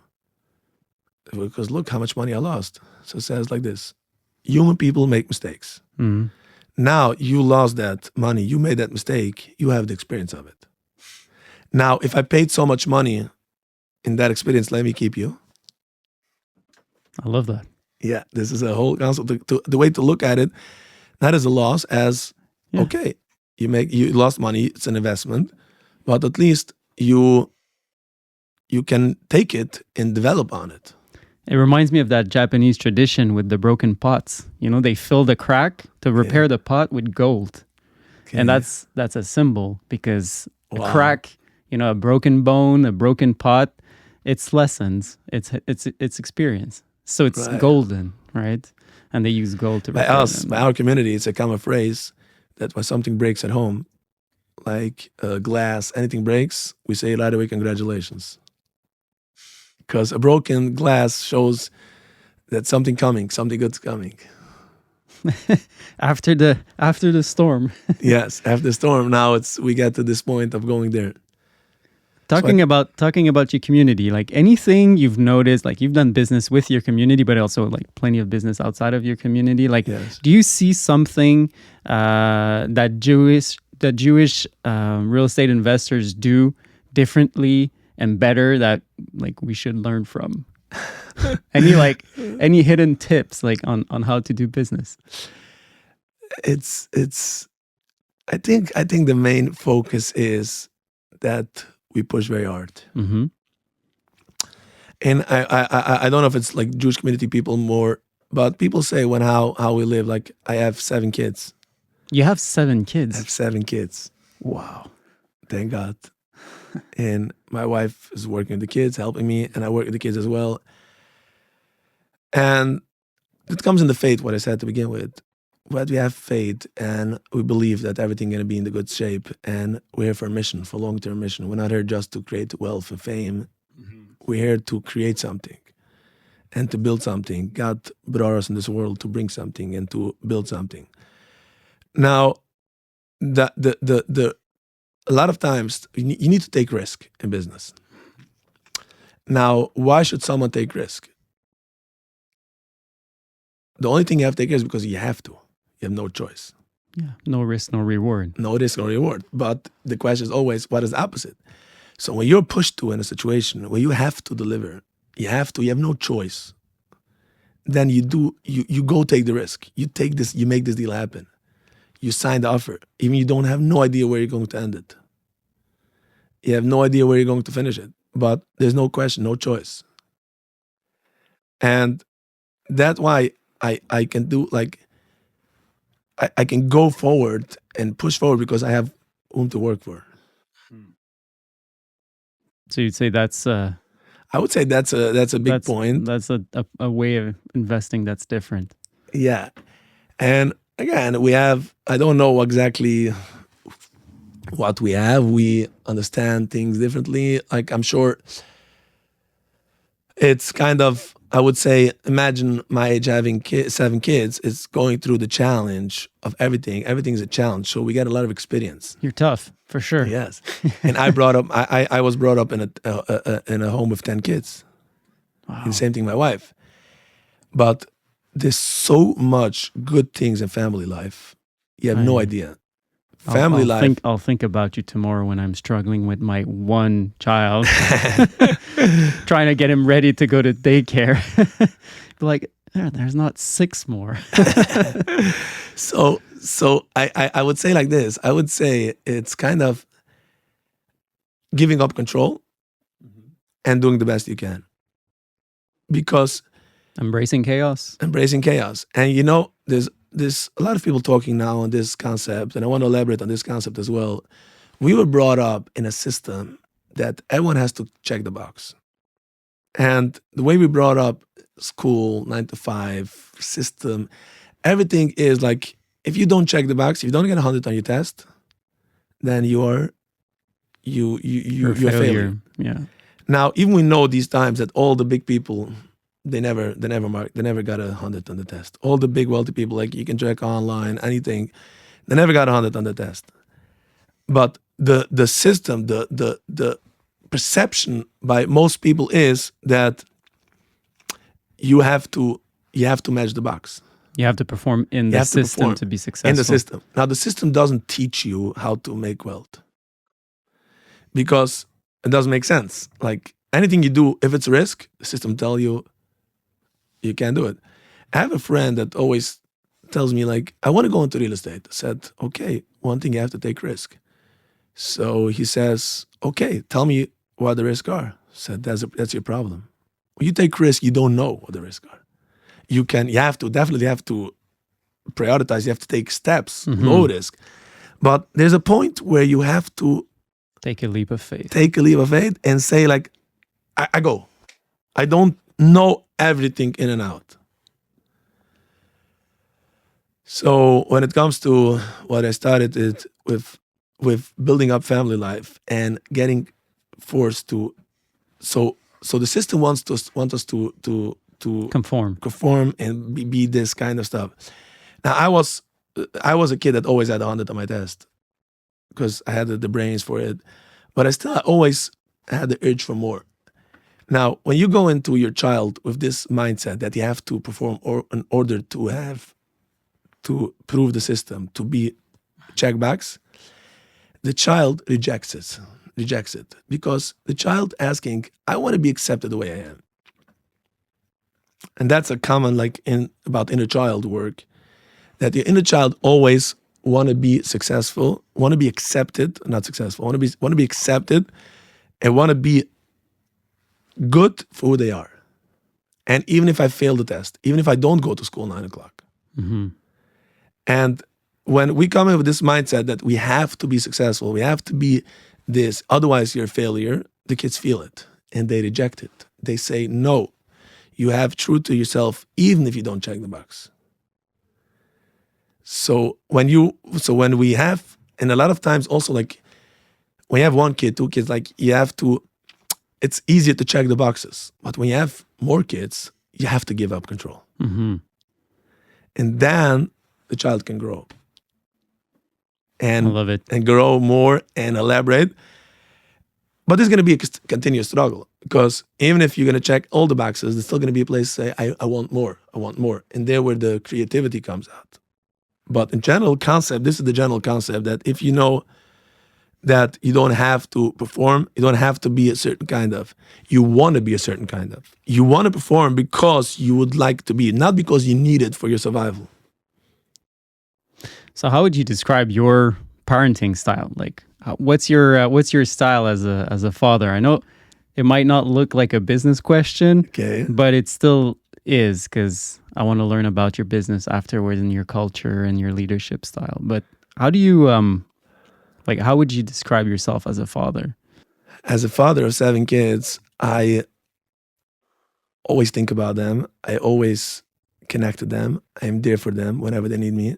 Because look how much money I lost. So it says like this, human people make mistakes. Mm-hmm. Now you lost that money, you made that mistake, you have the experience of it. Now, if I paid so much money in that experience, let me keep you. I love that. Yeah, this is a whole concept. The way to look at it, not as a loss, as okay, you lost money, it's an investment, but at least you can take it and develop on it. It reminds me of that Japanese tradition with the broken pots. You know, they fill the crack to repair the pot with gold, and that's a symbol because a crack, a broken bone, a broken pot, it's lessons, it's experience. So it's golden, right? And they use gold to repair them. By our community, it's a common phrase that when something breaks at home, like glass, anything breaks, we say right away, congratulations. Because a broken glass shows that something good's coming. After the storm. Yes, after the storm. Now we get to this point of going there. Talking about your community, like anything you've noticed, like you've done business with your community, but also like plenty of business outside of your community. Like, Yes. do you see something that Jewish real estate investors do differently and better that like we should learn from? Any hidden tips like on how to do business? It's I think the main focus is that we push very hard. Mm-hmm. And I don't know if it's like Jewish community people more, but people say when how we live. Like I have 7 kids. You have 7 I kids. have 7 kids. Wow. Thank God. And my wife is working with the kids, helping me, and I work with the kids as well. And it comes in the faith, what I said to begin with. But we have faith and we believe that everything gonna be in the good shape. And we're here for a mission, for long-term mission. We're not here just to create wealth and fame. We're here to create something and to build something. God brought us in this world to bring something and to build something. Now, the a lot of times you need to take risk in business. Now, why should someone take risk? The only thing you have to take is because you have to. You have no choice. Yeah. No risk, no reward. No risk, no reward. But the question is always, what is the opposite? So when you're pushed to in a situation where you have to deliver, you have no choice, then you go take the risk. You take this, you make this deal happen. You sign the offer. Even you don't have no idea where you're going to end it. You have no idea where you're going to finish it. But there's no question, no choice. And that's why I can do like I can go forward and push forward because I have whom to work for. So you'd say that's I would say that's a big point. That's a way of investing that's different. Yeah. And again, we have, I don't know exactly what we have. We understand things differently. Like I'm sure it's kind of, I would say, imagine my age having 7 kids. It's going through the challenge of everything. Everything's a challenge. So we get a lot of experience. You're tough, for sure. Yes. And I was brought up in a home with 10 kids. Wow. And the same thing, my wife. But there's so much good things in family life. You have no idea. Family life. I'll think about you tomorrow when I'm struggling with my one child, trying to get him ready to go to daycare. Be like, there's not 6 more. So I would say like this. I would say it's kind of giving up control and doing the best you can. Because embracing chaos. And you know, there's a lot of people talking now on this concept, and I want to elaborate on this concept as well. We were brought up in a system that everyone has to check the box. And the way we brought up school, 9 to 5 system, everything is like, if you don't check the box, if you don't get 100 on your test, then you're a failure. Yeah. Now, even we know these times that all the big people, they never got 100 on the test. All the big wealthy people, like you can check online, anything, they never got 100 on the test. But the system, the perception by most people is that you have to match the box. You have to perform in the system to be successful. In the system. Now, the system doesn't teach you how to make wealth because it doesn't make sense. Like anything you do, if it's a risk, the system tell you can't do it. I have a friend that always tells me like, I want to go into real estate. I said, okay, one thing you have to take risk. So he says, okay, tell me what the risks are. I said, that's your problem. When you take risk, you don't know what the risks are. You definitely have to prioritize. You have to take steps, low risk. But there's a point where you have to take a leap of faith. And say like, I go. I don't know everything in and out. So when it comes to what I started it with building up family life and getting forced to, so the system wants us to conform and be this kind of stuff. Now I was a kid that always had 100 on my test because I had the brains for it, but I still always had the urge for more. Now, when you go into your child with this mindset that you have to perform or in order to prove the system, to be checkbacks, the child rejects it because the child asking, I want to be accepted the way I am. And that's a common like in about inner child work, that the inner child always want to be successful, want to be accepted, not successful, want to be accepted and want to be good for who they are. And even if I fail the test, even if I don't go to school 9 o'clock. And when we come in with this mindset that we have to be successful, we have to be this, otherwise you're a failure, the kids feel it and they reject it. They say, no, you have truth to yourself, even if you don't check the box. So when we have, and a lot of times also like when you have one kid, 2 kids, like you have to, it's easier to check the boxes. But when you have more kids, you have to give up control. And then the child can grow. And I love it. And grow more and elaborate. But it's going to be a continuous struggle because even if you're going to check all the boxes, there's still going to be a place to say, I want more, I want more. And there where the creativity comes out. But in general concept, this is the general concept that if you know that you don't have to perform, you don't have to be a certain kind of, you want to be a certain kind of. You want to perform because you would like to be, not because you need it for your survival. So how would you describe your parenting style? Like, what's your style as a father? I know it might not look like a business question, Okay. but it still is, because I want to learn about your business afterwards and your culture and your leadership style. But how do you how would you describe yourself as a father? As a father of 7 kids, I always think about them. I always connect to them. I'm there for them whenever they need me.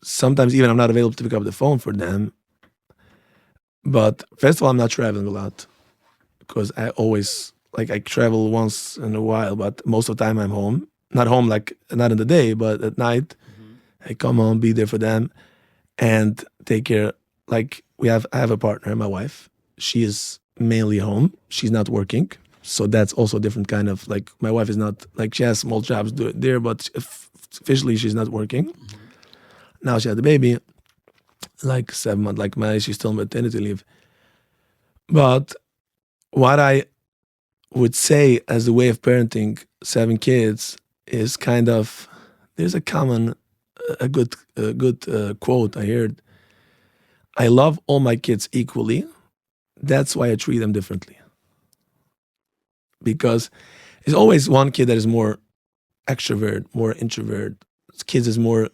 Sometimes even I'm not available to pick up the phone for them. But first of all, I'm not traveling a lot because I always, like I travel once in a while, but most of the time I'm home. Not home, like not in the day, but at night. I come home, be there for them and take care. Like I have a partner, my wife. She is mainly home. She's not working. So that's also a different kind of, like my wife is not, like she has small jobs there, but officially she's not working. Now she had the baby, like 7 months, like she's still on maternity leave. But what I would say as a way of parenting 7 kids is kind of, there's a common, a good quote I heard. I love all my kids equally. That's why I treat them differently. Because there's always one kid that is more extrovert, more introvert. Kids is more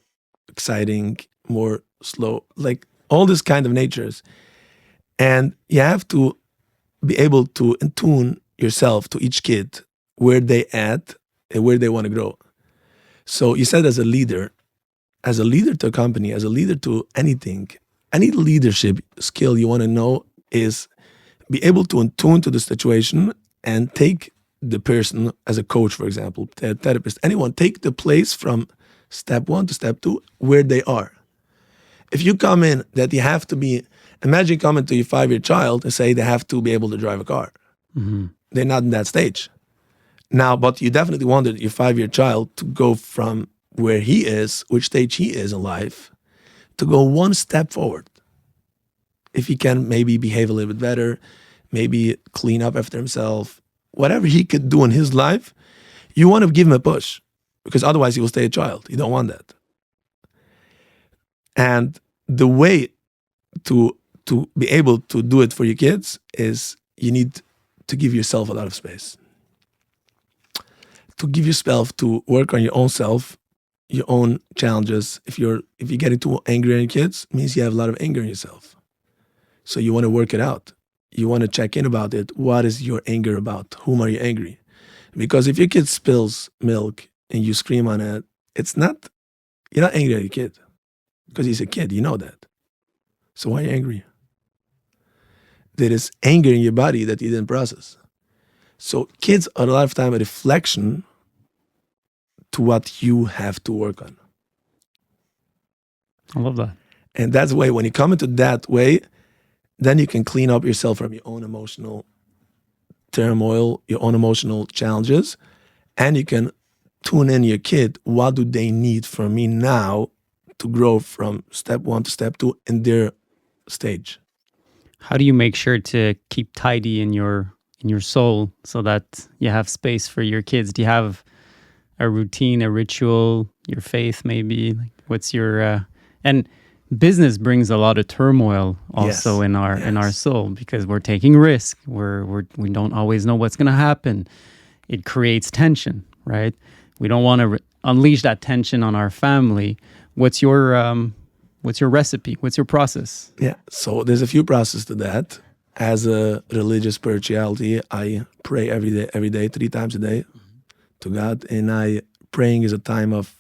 exciting, more slow, like all this kind of natures. And you have to be able to attune yourself to each kid, where they at and where they want to grow. So you said as a leader to a company, as a leader to anything, any leadership skill you want to know is be able to attune to the situation and take the person as a coach, for example, a therapist, anyone, take the place from step 1 to step 2 where they are. If you come in that you have to be, imagine coming to your 5-year child and say they have to be able to drive a car. They're not in that stage. Now, but you definitely wanted your 5-year child to go from where he is, which stage he is in life, to go one step forward. If he can maybe behave a little bit better, maybe clean up after himself, whatever he could do in his life, you want to give him a push because otherwise he will stay a child. You don't want that. And the way to be able to do it for your kids is you need to give yourself a lot of space. To give yourself to work on your own self, your own challenges. If you're getting too angry on your kids, it means you have a lot of anger in yourself. So you want to work it out. You want to check in about it. What is your anger about? Whom are you angry? Because if your kid spills milk and you scream on it, you're not angry at your kid because he's a kid, you know that. So why are you angry? There is anger in your body that you didn't process. So kids are a lot of time a reflection to what you have to work on. I love that. And that's the way, when you come into that way, then you can clean up yourself from your own emotional turmoil, your own emotional challenges, and you can tune in your kid. What do they need from me now to grow from step 1 to step 2 in their stage? How do you make sure to keep tidy in your soul so that you have space for your kids? Do you have a routine, a ritual, your faith maybe? Like, what's your and business brings a lot of turmoil also Yes. in our Yes. soul because we're taking risk. We don't always know what's going to happen. It creates tension, right? We don't want to unleash that tension on our family. What's your recipe? What's your process? Yeah. So there's a few processes to that. As a religious spirituality, I pray every day, 3 times a day to God. And praying is a time of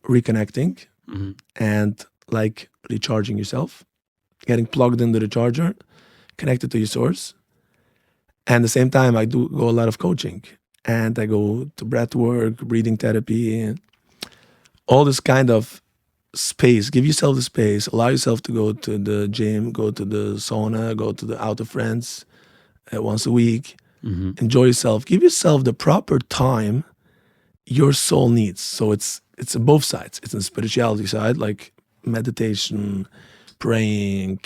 reconnecting Mhm. and like recharging yourself, getting plugged into the charger, connected to your source. And at the same time, I do go a lot of coaching, and I go to breath work, breathing therapy, and all this kind of space. Give yourself the space. Allow yourself to go to the gym, go to the sauna, go to the out of friends once a week. Mhm. Enjoy yourself. Give yourself the proper time your soul needs. So it's on both sides. It's on the spirituality side, like meditation, praying,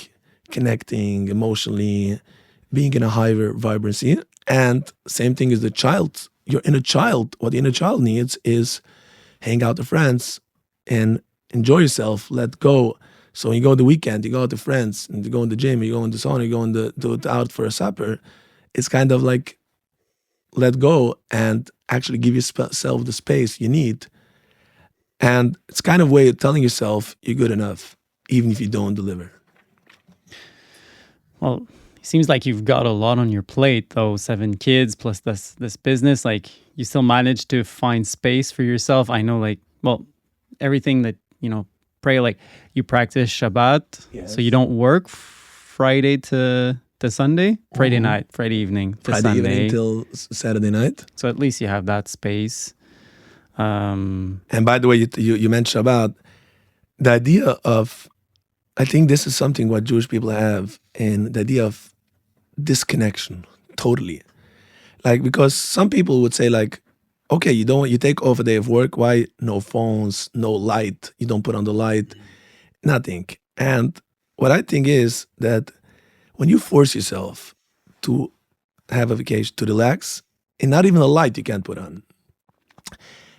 connecting emotionally, being in a higher vibrancy. And same thing as the child. Your inner child, what the inner child needs is hang out with friends and enjoy yourself, let go. So when you go on the weekend, you go out to friends, and you go in the gym, you go in the sauna, you go in out for a supper. It's kind of like let go and actually give yourself the space you need. And it's kind of way of telling yourself you're good enough, even if you don't deliver. Well, it seems like you've got a lot on your plate, though. 7 kids plus this business. Like, you still manage to find space for yourself. I know, like, well, everything that pray. Like, you practice Shabbat, Yes. so you don't work Friday to Sunday, Friday night, Friday evening to Friday Sunday. evening till Saturday night. So at least you have that space. And by the way, you mentioned about the idea of, I think this is something what Jewish people have, and the idea of disconnection, totally. Like, because some people would say like, okay, you take off a day of work, why no phones, no light, you don't put on the light, nothing. And what I think is that when you force yourself to have a vacation, to relax, and not even a light you can't put on,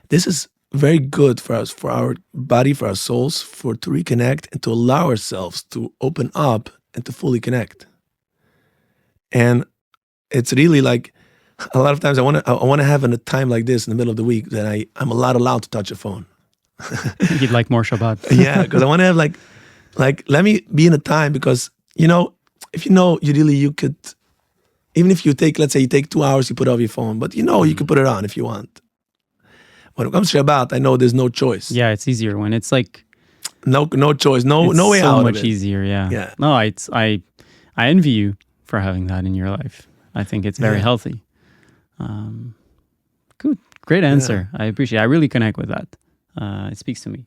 this is very good for us, for our body, for our souls, to reconnect and to allow ourselves to open up and to fully connect. And it's really like, a lot of times I want to have a time like this in the middle of the week that I'm allowed to touch a phone. You'd like more Shabbat. Yeah, because I want to have like let me be in a time, because if you could, even if you take, let's say you take 2 hours, you put off your phone, but you can put it on if you want. When it comes to Shabbat, I know there's no choice. Yeah, it's easier when it's like No choice, no it's way so out much of it. easier. Yeah. Yeah. No, I envy you for having that in your life. I think it's very Yeah. healthy. Good, great answer. I appreciate it. I really connect with that. It speaks to me.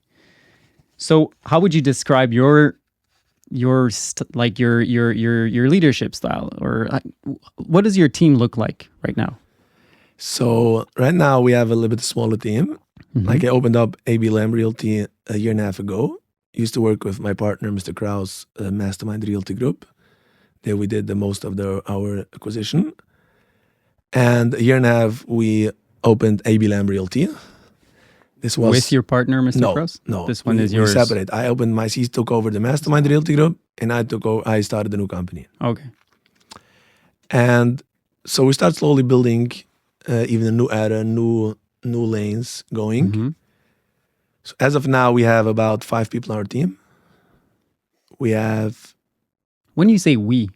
So, how would you describe your leadership style, or what does your team look like right now? So right now we have a little bit smaller team. Like, I opened up AB Lamb Realty a year and a half ago. Used to work with my partner, Mr. Kraus, Mastermind Realty Group. There we did the most of our acquisition. And a year and a half, we opened AB Lamb Realty. This was With your partner, Mr. Cross? No, This one is we yours. separate. He took over the Mastermind Realty Group, and I started a new company. Okay. And so we start slowly building even a new area, new lanes going. So as of now, we have about 5 people on our team. We have... When you say we,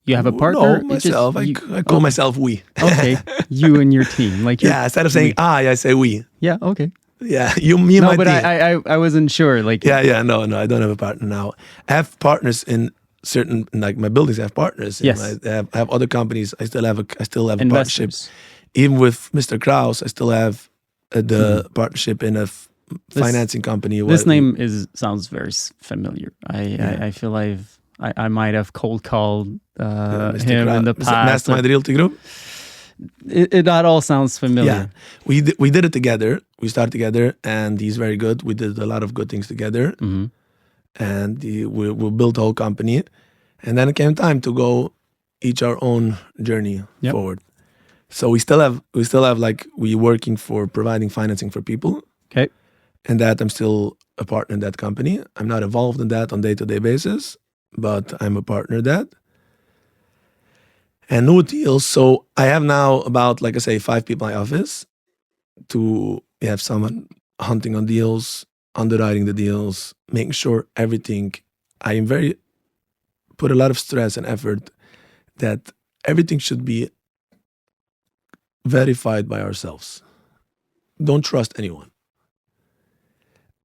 you have a partner? No, myself. I call myself we. Okay, you and your team. Like, instead of saying I say we. Yeah, okay. Yeah, me and my but team. I wasn't sure. Like, no, I don't have a partner now. I have partners in certain, like my buildings. I have partners. Yes. I have other companies. I still have a partnership. investors. Even with Mr. Kraus, I still have the partnership in a financing company. This name sounds very familiar. I feel I might have cold called Mr. him in the past. Mastermind Realty Group. That all sounds familiar. Yeah, we did it together. We started together, and he's very good. We did a lot of good things together, and we built the whole company. And then it came time to go each our own journey forward. So we still have like we working for providing financing for people. Okay. And that I'm still a partner in that company. I'm not involved in that on day-to-day basis, but I'm a partner in that. And new deals. So I have now about, like I say, 5 people in my office to have someone hunting on deals, underwriting the deals, making sure everything. I am very put a lot of stress and effort that everything should be verified by ourselves. Don't trust anyone.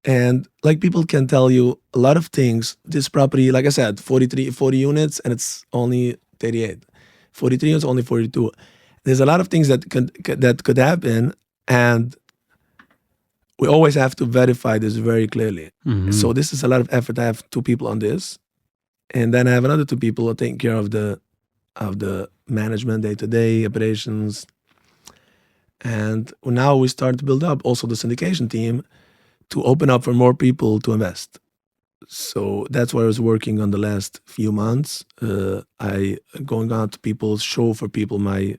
And like people can tell you a lot of things. This property, like I said, 40 units and it's only 38. 43 units, only 42. There's a lot of things that could happen, and we always have to verify this very clearly. So this is a lot of effort. I have 2 people on this, and then I have another 2 people taking care of the management, day-to-day operations. And now we start to build up also the syndication team to open up for more people to invest. So that's what I was working on the last few months. I going out to people, show for people my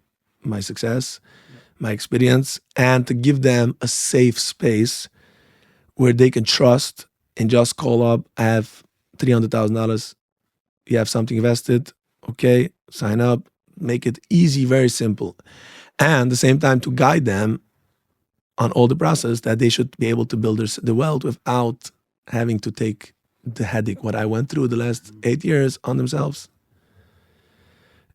success, my experience, and to give them a safe space where they can trust and just call up. I have $300,000. You have something invested. Okay, sign up. Make it easy, very simple. And at the same time to guide them on all the process that they should be able to build the wealth without having to take the headache, what I went through the last 8 years on themselves.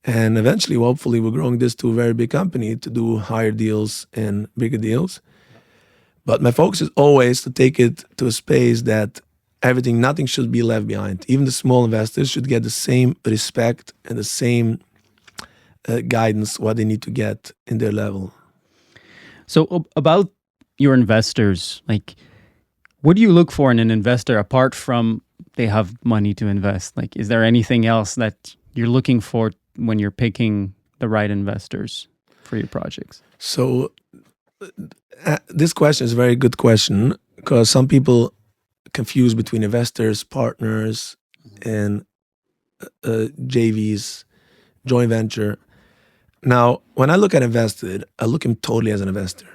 And eventually, hopefully, we're growing this to a very big company to do higher deals and bigger deals. But my focus is always to take it to a space that nothing should be left behind. Even the small investors should get the same respect and the same guidance what they need to get in their level. So about your investors, like, what do you look for in an investor apart from they have money to invest? Like, is there anything else that you're looking for when you're picking the right investors for your projects? So this question is a very good question, because some people confuse between investors, partners, and JVs, joint venture. Now, when I look at invested, I look at him totally as an investor.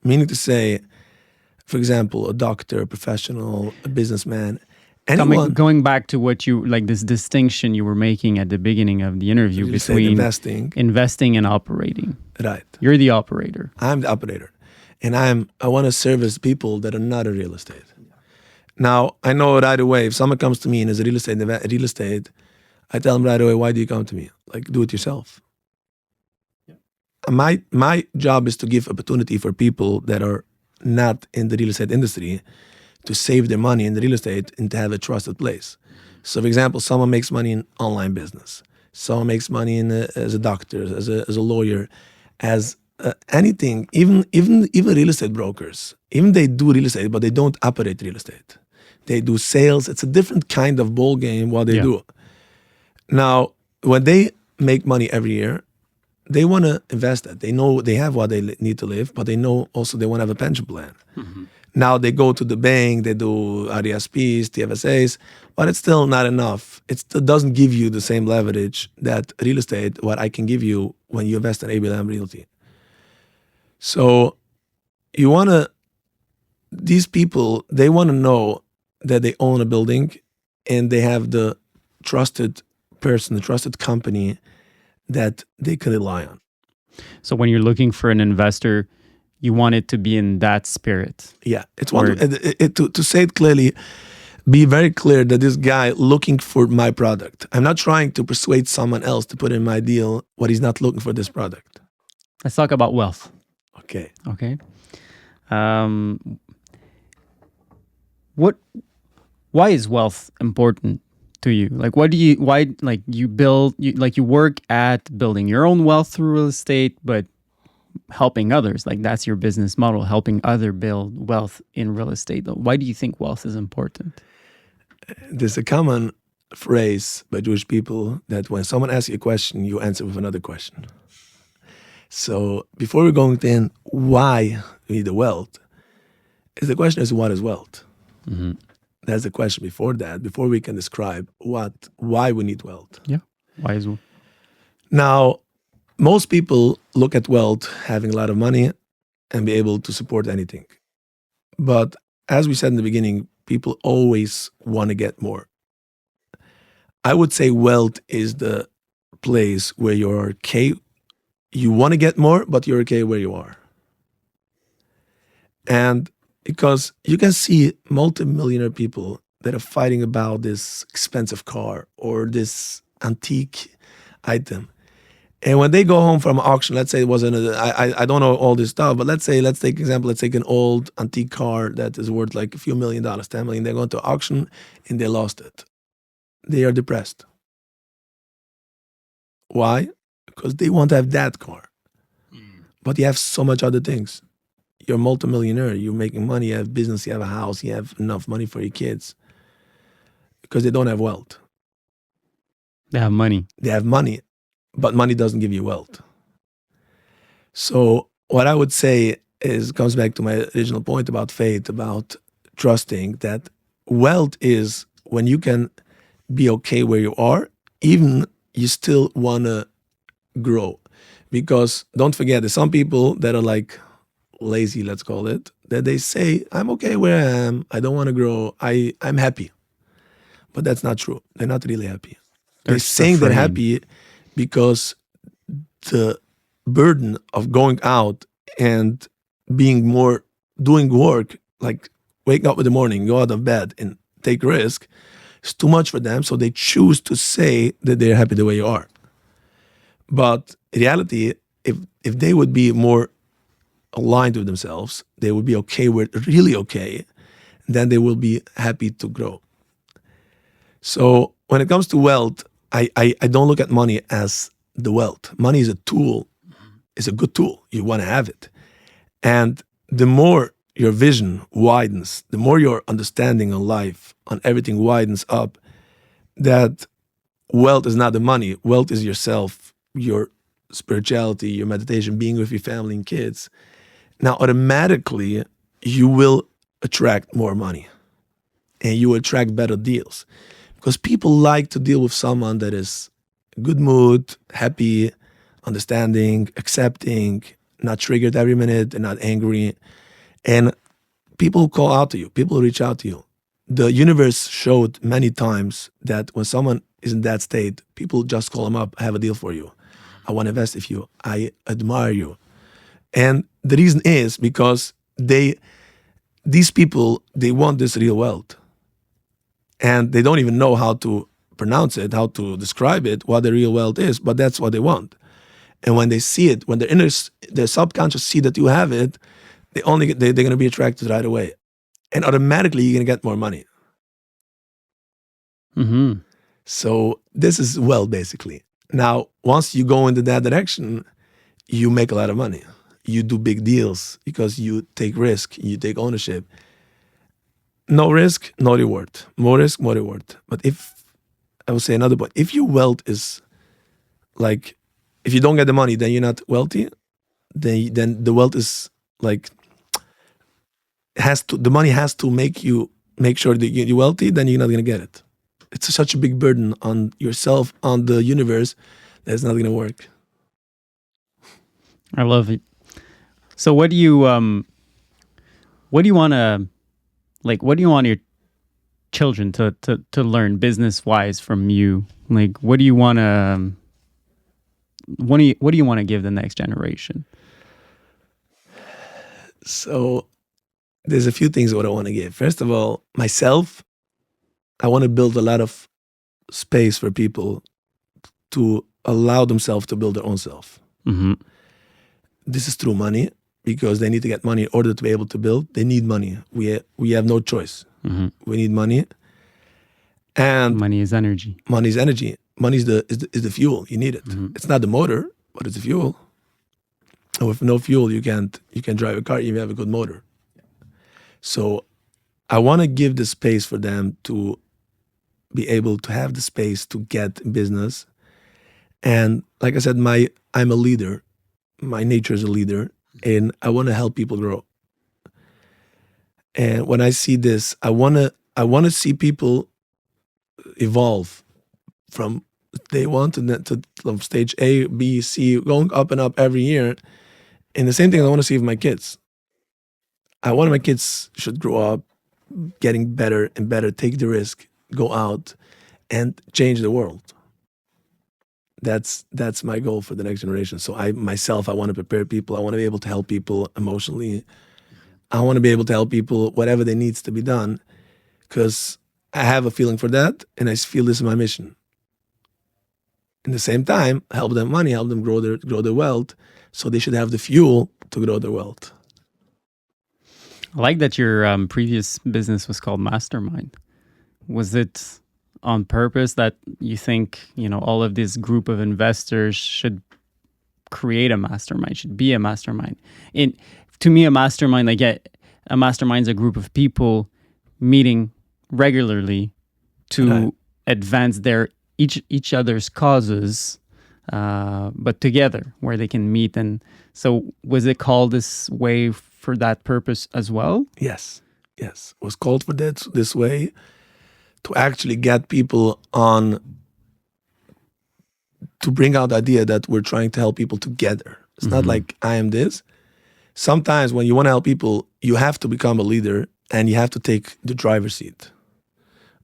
Meaning to say, for example, a doctor, a professional, a businessman, anyone. Going back to what you, like this distinction you were making at the beginning of the interview between investing and operating. Right. You're the operator. I'm the operator. And I want to service people that are not in real estate. Now, I know right away, if someone comes to me and is real estate, I tell them right away, why do you come to me? Like, do it yourself. My job is to give opportunity for people that are not in the real estate industry to save their money in the real estate and to have a trusted place. So, for example, someone makes money in online business. Someone makes money as a doctor, as a lawyer, as anything. Even real estate brokers. Even they do real estate, but they don't operate real estate. They do sales. It's a different kind of ball game what they do. Now, when they make money every year, they want to invest that. They know they have what they need to live, but they know also they want to have a pension plan. Now they go to the bank, they do RESPs, TFSAs, but it's still not enough. It still doesn't give you the same leverage that real estate, what I can give you when you invest in ABLM Realty. So these people, they want to know that they own a building and they have the trusted person, the trusted company that they can rely on. So when you're looking for an investor, you want it to be in that spirit. Yeah, it's to say it clearly, be very clear that this guy looking for my product. I'm not trying to persuade someone else to put in my deal what he's not looking for this product. Let's talk about wealth. Okay. Why is wealth important to you? Like, you work at building your own wealth through real estate, but helping others, like that's your business model, helping other build wealth in real estate. Why do you think wealth is important? There's a common phrase by Jewish people that when someone asks you a question, you answer with another question. So before we're going to in why we need the wealth, is the question is what is wealth? Mm-hmm. That's the question before that, before we can describe why we need wealth. Yeah. Why is Now, most people look at wealth having a lot of money and be able to support anything. But as we said in the beginning, people always want to get more. I would say wealth is the place where you're okay. You want to get more, but you're okay where you are. And because you can see multimillionaire people that are fighting about this expensive car or this antique item. And when they go home from an auction, let's say it wasn't, I don't know all this stuff, but let's take example, let's take an old antique car that is worth like a few $1,000,000, 10 million. They're going to auction and they lost it. They are depressed. Why? Because they want to have that car. But you have so much other things. You're a multimillionaire, you're making money, you have business, you have a house, you have enough money for your kids. Because they don't have wealth. they have money? They have money, but money doesn't give you wealth. So what I would say is comes back to my original point about faith, about trusting that wealth is when you can be okay where you are, even you still want to grow. Because don't forget, there's some people that are like lazy, let's call it, that they say, I'm okay where I am, I don't want to grow, I'm happy. But that's not true. They're not really happy. They're just saying they're afraid. happy because the burden of going out and being more, doing work, like wake up in the morning, go out of bed and take risk, is too much for them. So they choose to say that they're happy the way you are. But in reality, if they would be more aligned with themselves, they would be okay with really okay, then they will be happy to grow. So when it comes to wealth, I don't look at money as the wealth. Money is a tool, it's a good tool. You want to have it. And the more your vision widens, the more your understanding on life, on everything widens up, that wealth is not the money. Wealth is yourself, your spirituality, your meditation, being with your family and kids. Now, automatically, you will attract more money and you will attract better deals because people like to deal with someone that is good mood, happy, understanding, accepting, not triggered every minute and not angry. And people call out to you, people reach out to you. The universe showed many times that when someone is in that state, people just call them up, I have a deal for you. I want to invest with you. I admire you. And the reason is because these people, they want this real wealth. And they don't even know how to pronounce it, how to describe it, what the real wealth is, but that's what they want. And when they see it, when their subconscious see that you have it, they're going to be attracted right away. And automatically you're going to get more money. Mm-hmm. So this is wealth, basically. Now, once you go into that direction, you make a lot of money. You do big deals because you take risk, you take ownership. No risk, no reward. More risk, more reward. But I would say another point, if your wealth is like, if you don't get the money, then you're not wealthy, then the wealth is like, the money has to make sure that you're wealthy, then you're not going to get it. It's such a big burden on yourself, on the universe, that it's not going to work. I love it. So what do you want to, like, what do you want your children to learn business wise from you? Like, what do you want to give the next generation? So there's a few things what I want to give. First of all, myself, I want to build a lot of space for people to allow themselves to build their own self. Mm-hmm. This is through money, because they need to get money in order to be able to build. They need money. We have no choice. Mm-hmm. We need money. And money is energy. Money is energy. Money is the fuel. You need it. Mm-hmm. It's not the motor, but it's the fuel. And with no fuel, you can drive a car even if you have a good motor. So I want to give the space for them to be able to have the space to get in business. And like I said, I'm a leader. My nature is a leader, and I want to help people grow. And when I see this, I want to see people evolve from day one to from stage A, B, C, going up and up every year. And the same thing I want to see with my kids. I want my kids should grow up getting better and better, take the risk, go out and change the world. That's my goal for the next generation. So I want to prepare people. I want to be able to help people emotionally. I want to be able to help people whatever they needs to be done, because I have a feeling for that, and I feel this is my mission. In the same time, help them money, help them grow their wealth, so they should have the fuel to grow their wealth. I like that your previous business was called Mastermind. Was it on purpose that you think, all of this group of investors should create a mastermind, should be a mastermind? To me, a mastermind, a mastermind is a group of people meeting regularly to advance their each other's causes, but together, where they can meet. And so was it called this way for that purpose as well? Yes. It was called for this way, to actually get people on, to bring out the idea that we're trying to help people together. It's not like I am this. Sometimes when you want to help people, you have to become a leader and you have to take the driver's seat.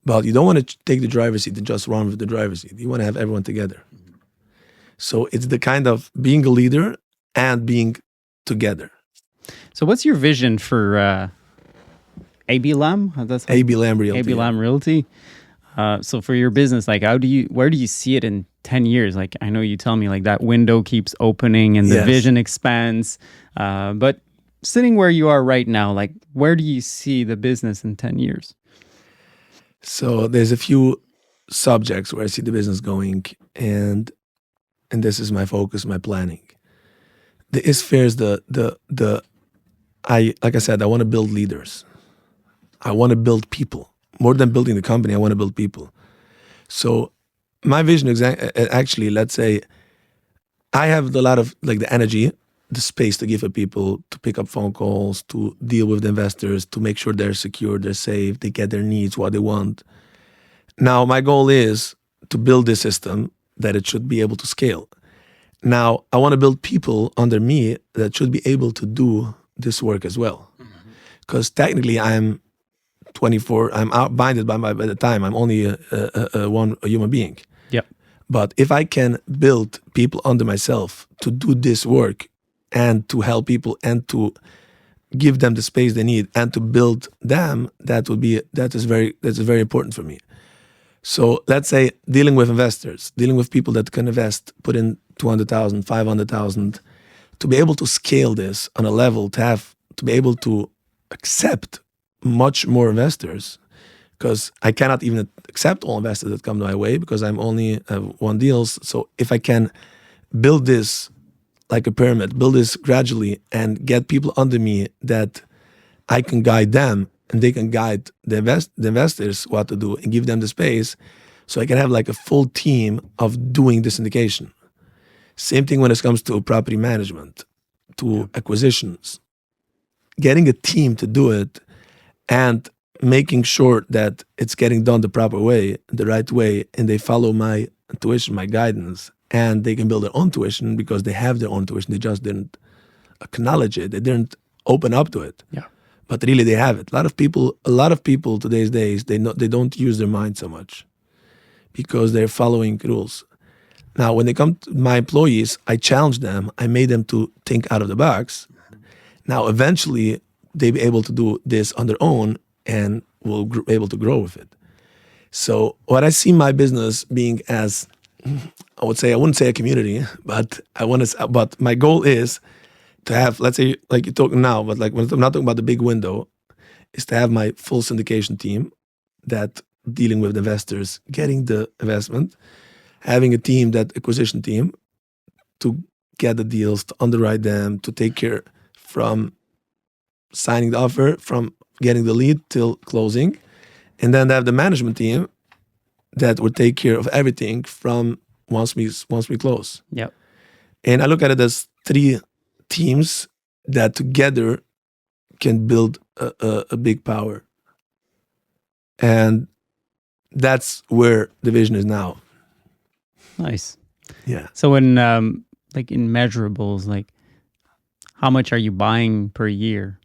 But you don't want to take the driver's seat and just run with the driver's seat. You want to have everyone together. So it's the kind of being a leader and being together. So what's your vision for AB Lam? AB Lam Realty. AB Lam Realty. So for your business, where do you see it in 10 years? I know you tell me that window keeps opening and the vision expands. But sitting where you are right now, where do you see the business in 10 years? So there's a few subjects where I see the business going, and this is my focus, my planning. The sphere is like I said, I want to build leaders. I want to build people. More than building the company, I want to build people. So my vision is actually, let's say, I have a lot of the energy, the space to give to people, to pick up phone calls, to deal with the investors, to make sure they're secure, they're safe, they get their needs, what they want. Now, my goal is to build this system that it should be able to scale. Now, I want to build people under me that should be able to do this work as well. Because technically, I'm 24. I'm outbinded by the time. I'm only a human being. Yep. But if I can build people under myself to do this work and to help people and to give them the space they need and to build them, that is very important for me. So let's say dealing with investors, dealing with people that can invest, put in 200,000, 500,000, to be able to scale this on a level to be able to accept much more investors, because I cannot even accept all investors that come my way because I'm only one deals. So if I can build this like a pyramid, build this gradually and get people under me that I can guide them and they can guide the investors what to do and give them the space, so I can have a full team of doing this syndication. Same thing when it comes to property management, to acquisitions. Getting a team to do it and making sure that it's getting done the proper way, the right way, and they follow my intuition, my guidance, and they can build their own tuition because they have their own tuition. They just didn't acknowledge it. They didn't open up to it. Yeah. But really, they have it. A lot of people today's days, they don't use their mind so much because they're following rules. Now, when they come to my employees, I challenge them. I made them to think out of the box. Now, eventually, they'll be able to do this on their own and will be able to grow with it. So what I see my business being as, I wouldn't say a community, but but my goal is to have, let's say, like you're talking now, but when I'm not talking about the big window, is to have my full syndication team that dealing with investors, getting the investment, having a team, that acquisition team, to get the deals, to underwrite them, to take care from signing the offer, from getting the lead till closing, and then have the management team that would take care of everything from once we close. Yep. And I look at it as three teams that together can build a big power. And that's where the vision is now. Nice. Yeah. So when like in measurables, like how much are you buying per year?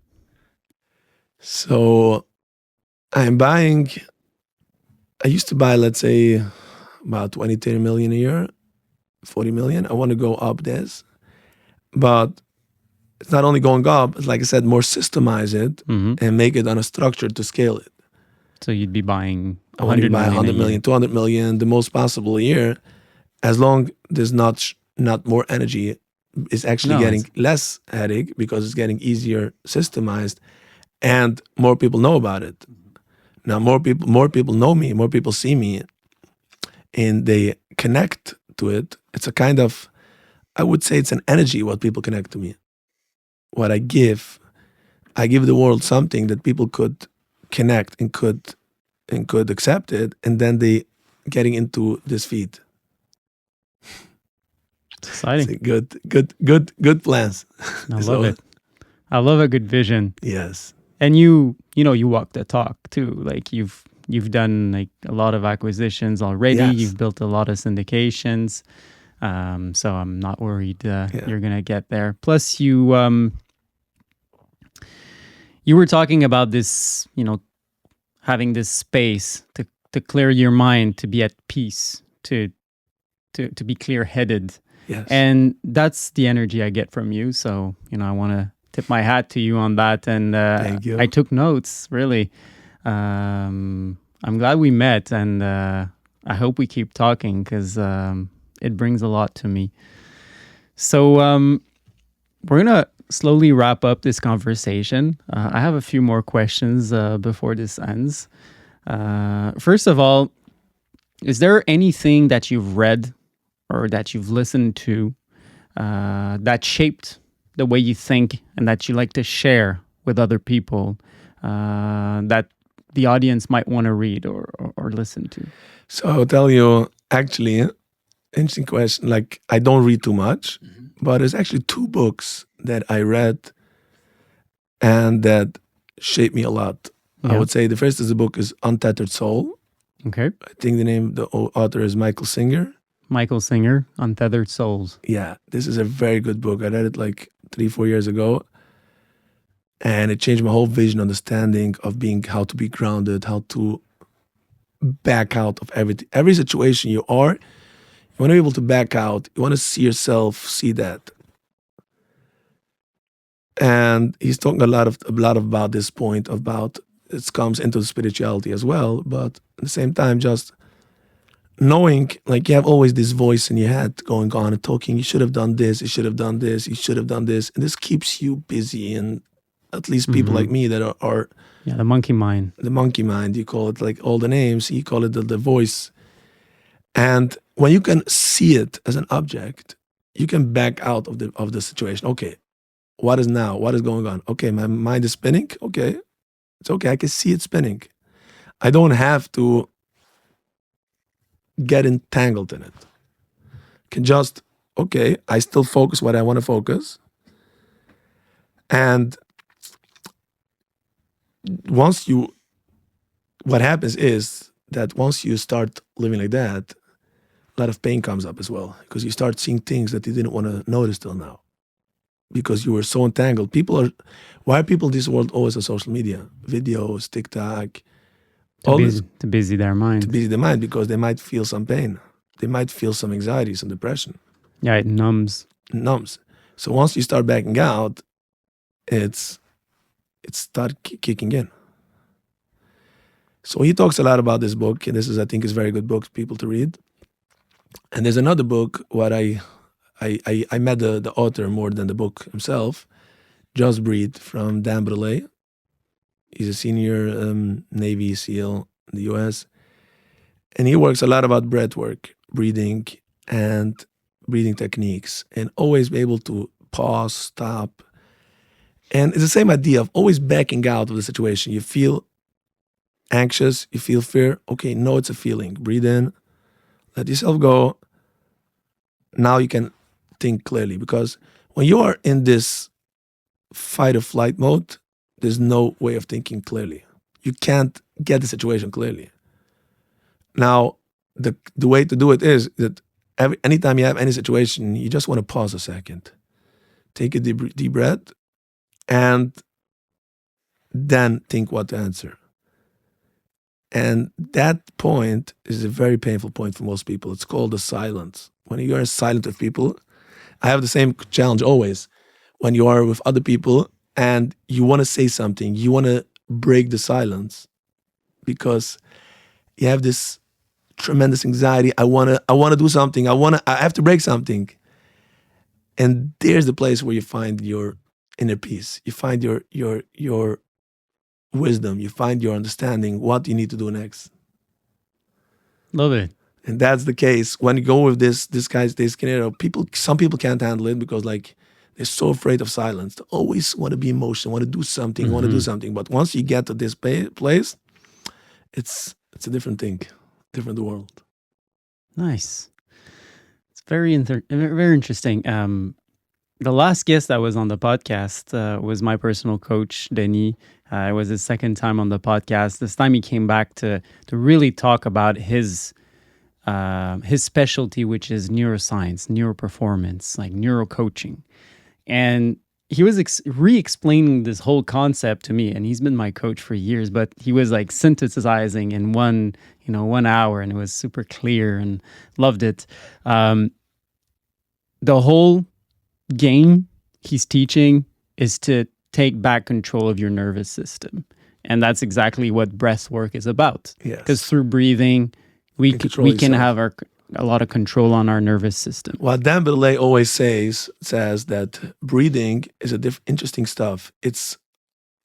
So I used to buy, let's say, about 20, 30 million a year, 40 million. I want to go up this. But it's not only going up, it's like I said, more systemize it and make it on a structure to scale it. So you'd be buying I want to 100 buy million 100 a year. million, 200 million, the most possible a year, as long there's not more energy. It's actually No, getting less headache because it's getting easier systemized and more people know about it. Now more people know me, more people see me and they connect to it. It's a kind of, I would say it's an energy what people connect to me. What I give the world something that people could connect and could accept it, and then they getting into this feed. It's exciting. It's good plans. I love it. I love a good vision. Yes. And you walk the talk too. Like you've done like a lot of acquisitions already. Yes. You've built a lot of syndications. So I'm not worried you're gonna get there. Plus, you were talking about this, having this space to clear your mind, to be at peace, to be clear-headed. Yes. And that's the energy I get from you. So, I want to tip my hat to you on that. And Thank you. I took notes, really. I'm glad we met, and I hope we keep talking because it brings a lot to me. So we're going to slowly wrap up this conversation. I have a few more questions before this ends. First of all, is there anything that you've read or that you've listened to that shaped the way you think and that you like to share with other people that the audience might want to read or listen to? So I'll tell you, actually, interesting question. Like, I don't read too much, but there's actually two books that I read and that shaped me a lot. Yeah. I would say the first is Untethered Soul. Okay. I think the name of the author is Michael Singer. Michael Singer, Untethered Souls. Yeah, this is a very good book. I read it like 3-4 years ago. And it changed my whole vision, understanding of how to be grounded, how to back out of everything. Every situation you are, you want to be able to back out. You want to see yourself, see that. And he's talking a lot about this point about it comes into spirituality as well, but at the same time, just knowing, like, you have always this voice in your head going on and talking, you should have done this, you should have done this, you should have done this. And this keeps you busy. And at least people like me that are the monkey mind. The monkey mind, you call it, like all the names, you call it the voice. And when you can see it as an object, you can back out of the situation. Okay, what is now? What is going on? Okay, my mind is spinning. Okay, it's okay. I can see it spinning. I don't have to get entangled in it. Can just, okay, I still focus what I want to focus. And what happens is that once you start living like that, a lot of pain comes up as well, because you start seeing things that you didn't want to notice till now, because you were so entangled. Why are people in this world always on social media, videos, TikTok, to busy their mind. To busy their mind, because they might feel some pain. They might feel some anxiety, some depression. Yeah, it numbs. So once you start backing out, it starts kicking in. So he talks a lot about this book, and this is, I think, is a very good book for people to read. And there's another book, what I met the author more than the book himself, Just Breathe, from Dan Brule. He's a senior Navy SEAL in the US. And he works a lot about breath work, breathing, and breathing techniques, and always be able to pause, stop. And it's the same idea of always backing out of the situation. You feel anxious, you feel fear. Okay, know it's a feeling. Breathe in, let yourself go. Now you can think clearly, because when you are in this fight or flight mode, there's no way of thinking clearly. You can't get the situation clearly. Now, the way to do it is that anytime you have any situation, you just want to pause a second, take a deep breath, and then think what to answer. And that point is a very painful point for most people. It's called the silence. When you are silent with people, I have the same challenge always. When you are with other people and you want to say something, you want to break the silence because you have this tremendous anxiety. I want to do something. I have to break something. And there's the place where you find your inner peace. You find your wisdom. You find your understanding what you need to do next. Love it. And that's the case when you go with this scenario. Some people can't handle it because like they're so afraid of silence. They always want to be emotional, want to do something, want to do something. But once you get to this place, it's a different thing, different world. Nice. It's very interesting. The last guest that was on the podcast was my personal coach, Denis. It was his second time on the podcast. This time he came back to really talk about his specialty, which is neuroscience, neuroperformance, like neurocoaching. And he was re-explaining this whole concept to me, and he's been my coach for years, but he was like synthesizing in 1 hour, and it was super clear, and loved it. The whole game he's teaching is to take back control of your nervous system. And that's exactly what breath work is about. Yes. Because through breathing, we can have a lot of control on our nervous system. What Dan Belay always says that breathing is interesting stuff. It's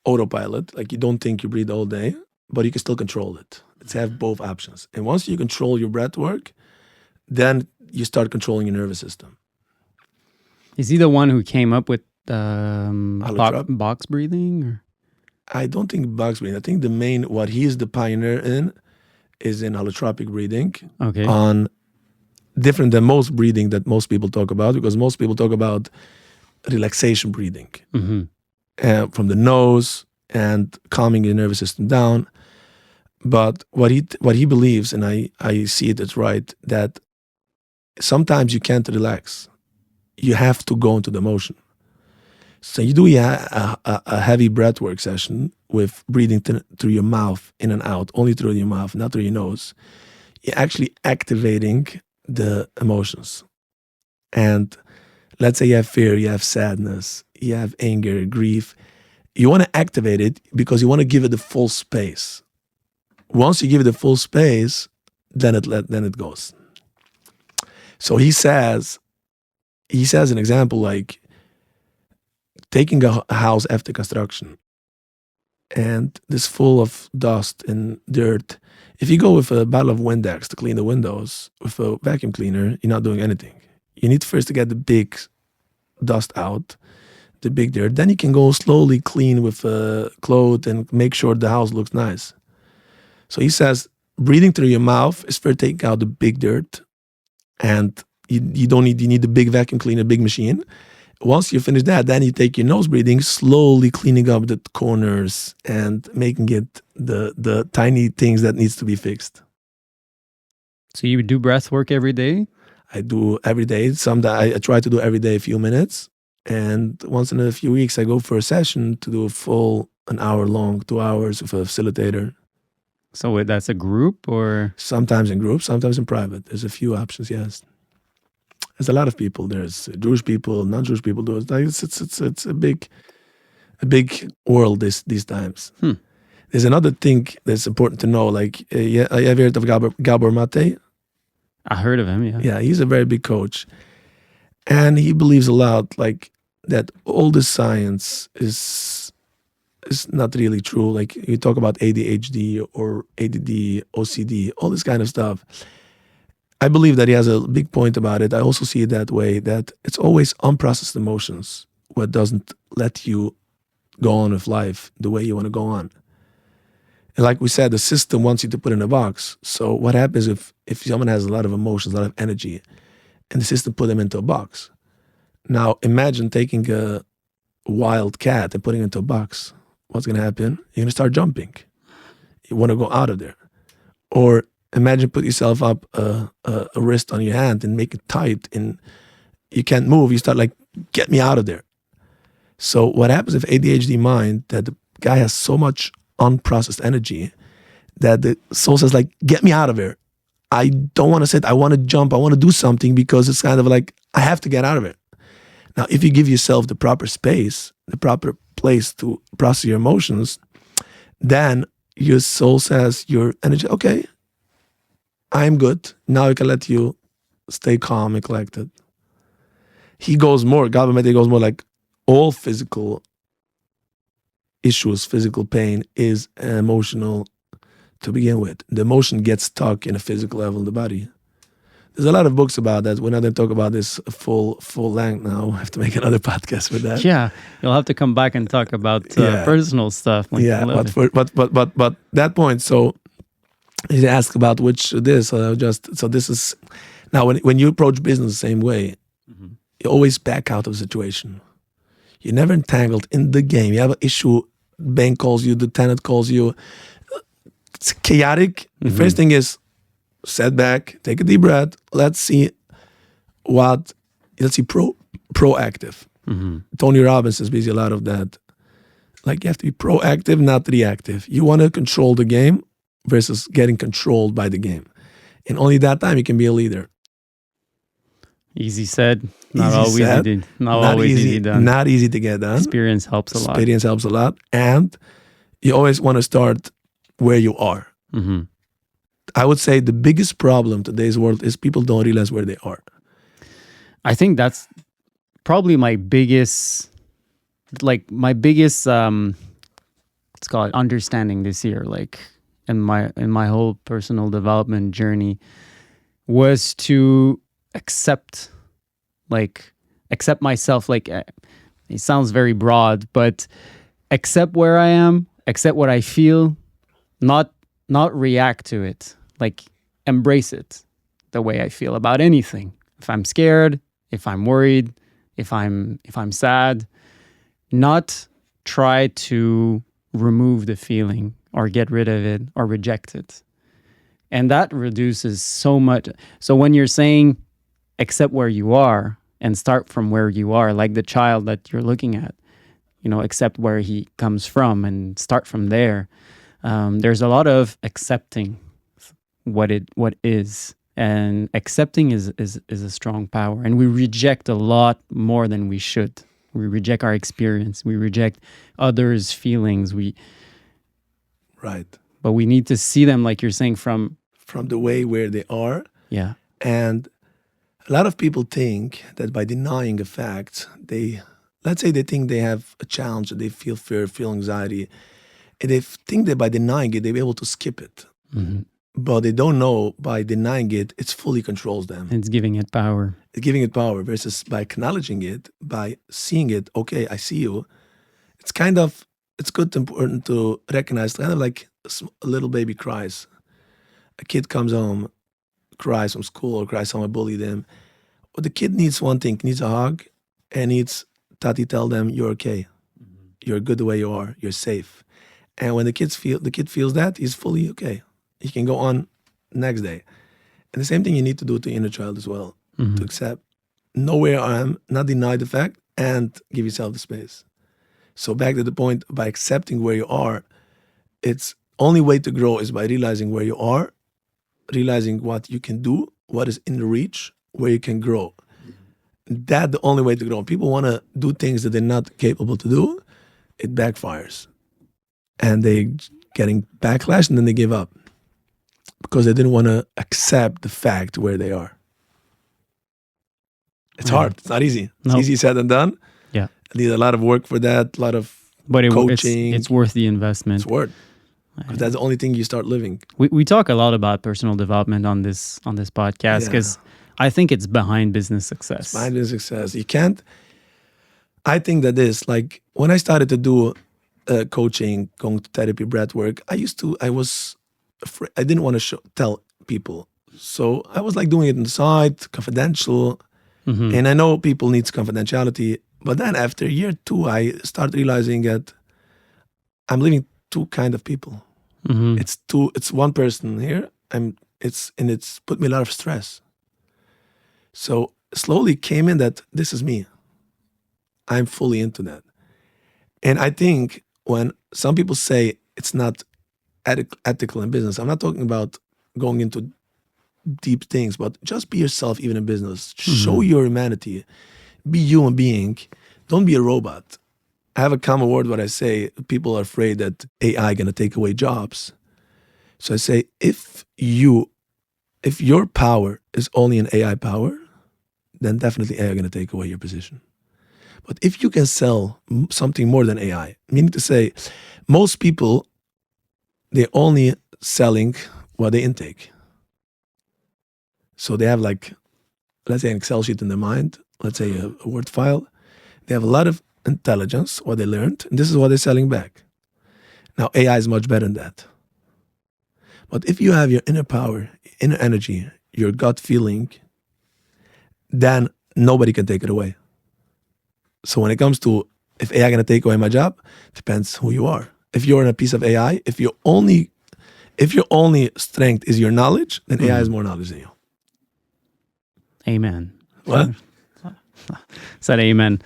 autopilot. Like you don't think you breathe all day, but you can still control it. It's have both options. And once you control your breath work, then you start controlling your nervous system. Is he the one who came up with box breathing? Or? I don't think box breathing. I think what he is the pioneer in is in holotropic breathing. Okay. On different than most breathing that most people talk about, because most people talk about relaxation breathing from the nose and calming your nervous system down. But what he believes, and I see it as right, that sometimes you can't relax. You have to go into the motion. So you do a heavy breathwork session with breathing through your mouth, in and out, only through your mouth, not through your nose. You're actually activating the emotions. And let's say you have fear, you have sadness, you have anger, grief. You want to activate it because you want to give it the full space. Once you give it the full space, then it goes. So he says an example like taking a house after construction and this full of dust and dirt. If you go with a bottle of Windex to clean the windows with a vacuum cleaner, you're not doing anything. You need first to get the big dust out, the big dirt. Then you can go slowly clean with a cloth and make sure the house looks nice. So he says, breathing through your mouth is first taking out the big dirt, and you need the big vacuum cleaner, big machine. Once you finish that, then you take your nose breathing, slowly cleaning up the corners and making it the tiny things that needs to be fixed. So you do breath work every day? I do every day. I try to do every day a few minutes. And once in a few weeks, I go for a session to do a full, an hour long, 2 hours with a facilitator. So that's a group or? Sometimes in groups, sometimes in private. There's a few options, yes. There's a lot of people. There's Jewish people, non-Jewish people do it. It's a big world these times. There's another thing that's important to know. Like, have you heard of Gabor Mate? I heard of him, yeah. Yeah, he's a very big coach. And he believes a lot, like, that all the science is not really true. Like, you talk about ADHD or ADD, OCD, all this kind of stuff. I believe that he has a big point about it. I also see it that way, that it's always unprocessed emotions what doesn't let you go on with life the way you want to go on. And like we said, the system wants you to put in a box. So what happens if someone has a lot of emotions, a lot of energy, and the system put them into a box? Now imagine taking a wild cat and putting it into a box. What's going to happen? You're going to start jumping. You want to go out of there. Or imagine put yourself up a wrist on your hand and make it tight and you can't move. You start like, get me out of there. So what happens if ADHD mind, that the guy has so much unprocessed energy that the soul says like, get me out of here. I don't want to sit. I want to jump. I want to do something because it's kind of like, I have to get out of it. Now, if you give yourself the proper space, the proper place to process your emotions, then your soul says, your energy, okay, I'm good. Now I can let you stay calm and collected. He goes more, God Almighty goes more like all physical issues, physical pain is emotional to begin with. The emotion gets stuck in a physical level in the body. There's a lot of books about that. We're not going to talk about this full length now. I have to make another podcast with that. Yeah, you'll have to come back and talk about personal stuff. Like but that point. So you ask about which this. So this is now when you approach business the same way, you always back out of the situation. You're never entangled in the game. You have an issue. Bank calls you. The tenant calls you. It's chaotic. The first thing is, set back, take a deep breath. Let's see proactive. Tony Robbins is busy a lot of that. Like you have to be proactive, not reactive. You want to control the game versus getting controlled by the game. And only that time you can be a leader. Easy said, not always easy done. Not easy to get done. Experience helps a lot. And you always want to start where you are. I would say the biggest problem today's world is people don't realize where they are. I think that's probably my biggest, let's call it understanding this year, like in my whole personal development journey, was to accept myself. Like it sounds very broad, but accept where I am, accept what I feel, not react to it. Like embrace it the way I feel about anything. If I'm scared, if I'm worried, if I'm sad, not try to remove the feeling or get rid of it or reject it. And that reduces so much. So when you're saying accept where you are and start from where you are, like the child that you're looking at, accept where he comes from and start from there. There's a lot of accepting what is, and accepting is a strong power. And we reject a lot more than we should. We reject our experience. We reject others' feelings. Right. But we need to see them, like you're saying, from the way where they are. Yeah. And a lot of people think that by denying a fact, let's say they think they have a challenge, or they feel fear, feel anxiety, and they think that by denying it, they'll be able to skip it. But they don't know by denying it, it fully controls them. It's giving it power. It's giving it power versus by acknowledging it, by seeing it, okay, I see you. It's good and important to recognize, kind of like a little baby cries. A kid comes home, cries from school or cries someone bullied them. Well, the kid needs one thing, needs a hug, and needs Tati tell them, you're okay. You're good the way you are. You're safe. And when the kid feels that, he's fully okay. He can go on next day. And the same thing you need to do to inner child as well. To accept, know where I am, not deny the fact, and give yourself the space. So back to the point, by accepting where you are, it's only way to grow is by realizing where you are, realizing what you can do, what is in reach, where you can grow. That's the only way to grow. People want to do things that they're not capable to do. It backfires. And they getting backlash, and then they give up because they didn't want to accept the fact where they are. It's hard. It's not easy. It's easy said than done. Yeah. I need a lot of work for that, a lot of coaching. It's worth the investment. It's worth. Because that's the only thing you start living. We talk a lot about personal development on this podcast because I think it's behind business success. It's behind business success. You can't. I think that is like when I started to do coaching, going to therapy, breath work, I was afraid. I didn't want to tell people. So I was like doing it inside, confidential. And I know people needs confidentiality. But then after year 2, I started realizing that I'm living two kind of people. It's one person here. It's put me a lot of stress. So slowly came in that this is me. I'm fully into that. And I think when some people say it's not ethical in business, I'm not talking about going into deep things, but just be yourself even in business. Show your humanity. Be human being. Don't be a robot. I have a common word what I say. People are afraid that AI gonna take away jobs. So I say if your power is only an AI power, then definitely AI gonna take away your position. But if you can sell something more than AI, meaning to say, most people, they're only selling what they intake. So they have like, let's say an Excel sheet in their mind, let's say a Word file. They have a lot of intelligence, what they learned, and this is what they're selling back. Now AI is much better than that. But if you have your inner power, inner energy, your gut feeling, then nobody can take it away. So when it comes to if AI gonna take away my job, depends who you are. If you're in a piece of AI, if your only strength is your knowledge, then AI has more knowledge than you. Amen. What? Said amen.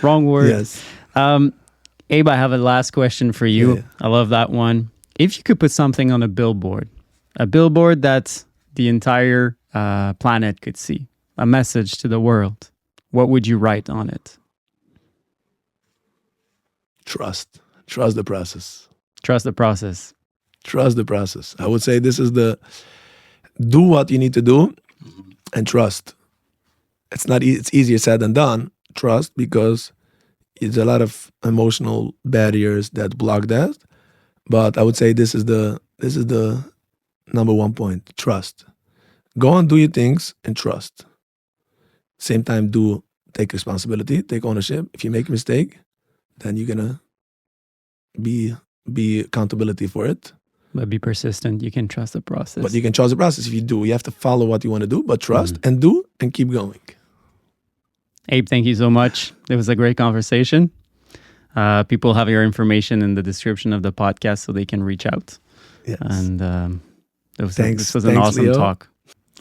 Wrong word. Yes. Abe, I have a last question for you. Yeah. I love that one. If you could put something on a billboard that the entire planet could see, a message to the world, what would you write on it? Trust. Trust the process. Trust the process. Trust the process. I would say this is do what you need to do and trust. It's not. It's easier said than done. Trust, because it's a lot of emotional barriers that block that. But I would say this is the number one point. Trust. Go and do your things and trust. Same time, take responsibility, take ownership. If you make a mistake, then you're gonna be accountability for it. But be persistent. You can trust the process. But you can trust the process. If you have to follow what you want to do, but trust and do and keep going. Abe, thank you so much. It was a great conversation. People have your information in the description of the podcast so they can reach out. Yes. And Thanks. This was an awesome Leo. talk.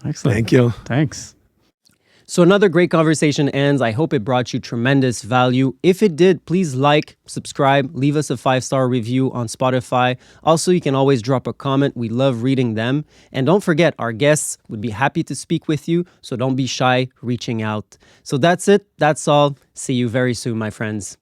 Excellent. Thank you. Thanks. So another great conversation ends. I hope it brought you tremendous value. If it did, please like, subscribe, leave us a 5-star review on Spotify. Also, you can always drop a comment. We love reading them. And don't forget, our guests would be happy to speak with you. So don't be shy reaching out. So that's it. That's all. See you very soon, my friends.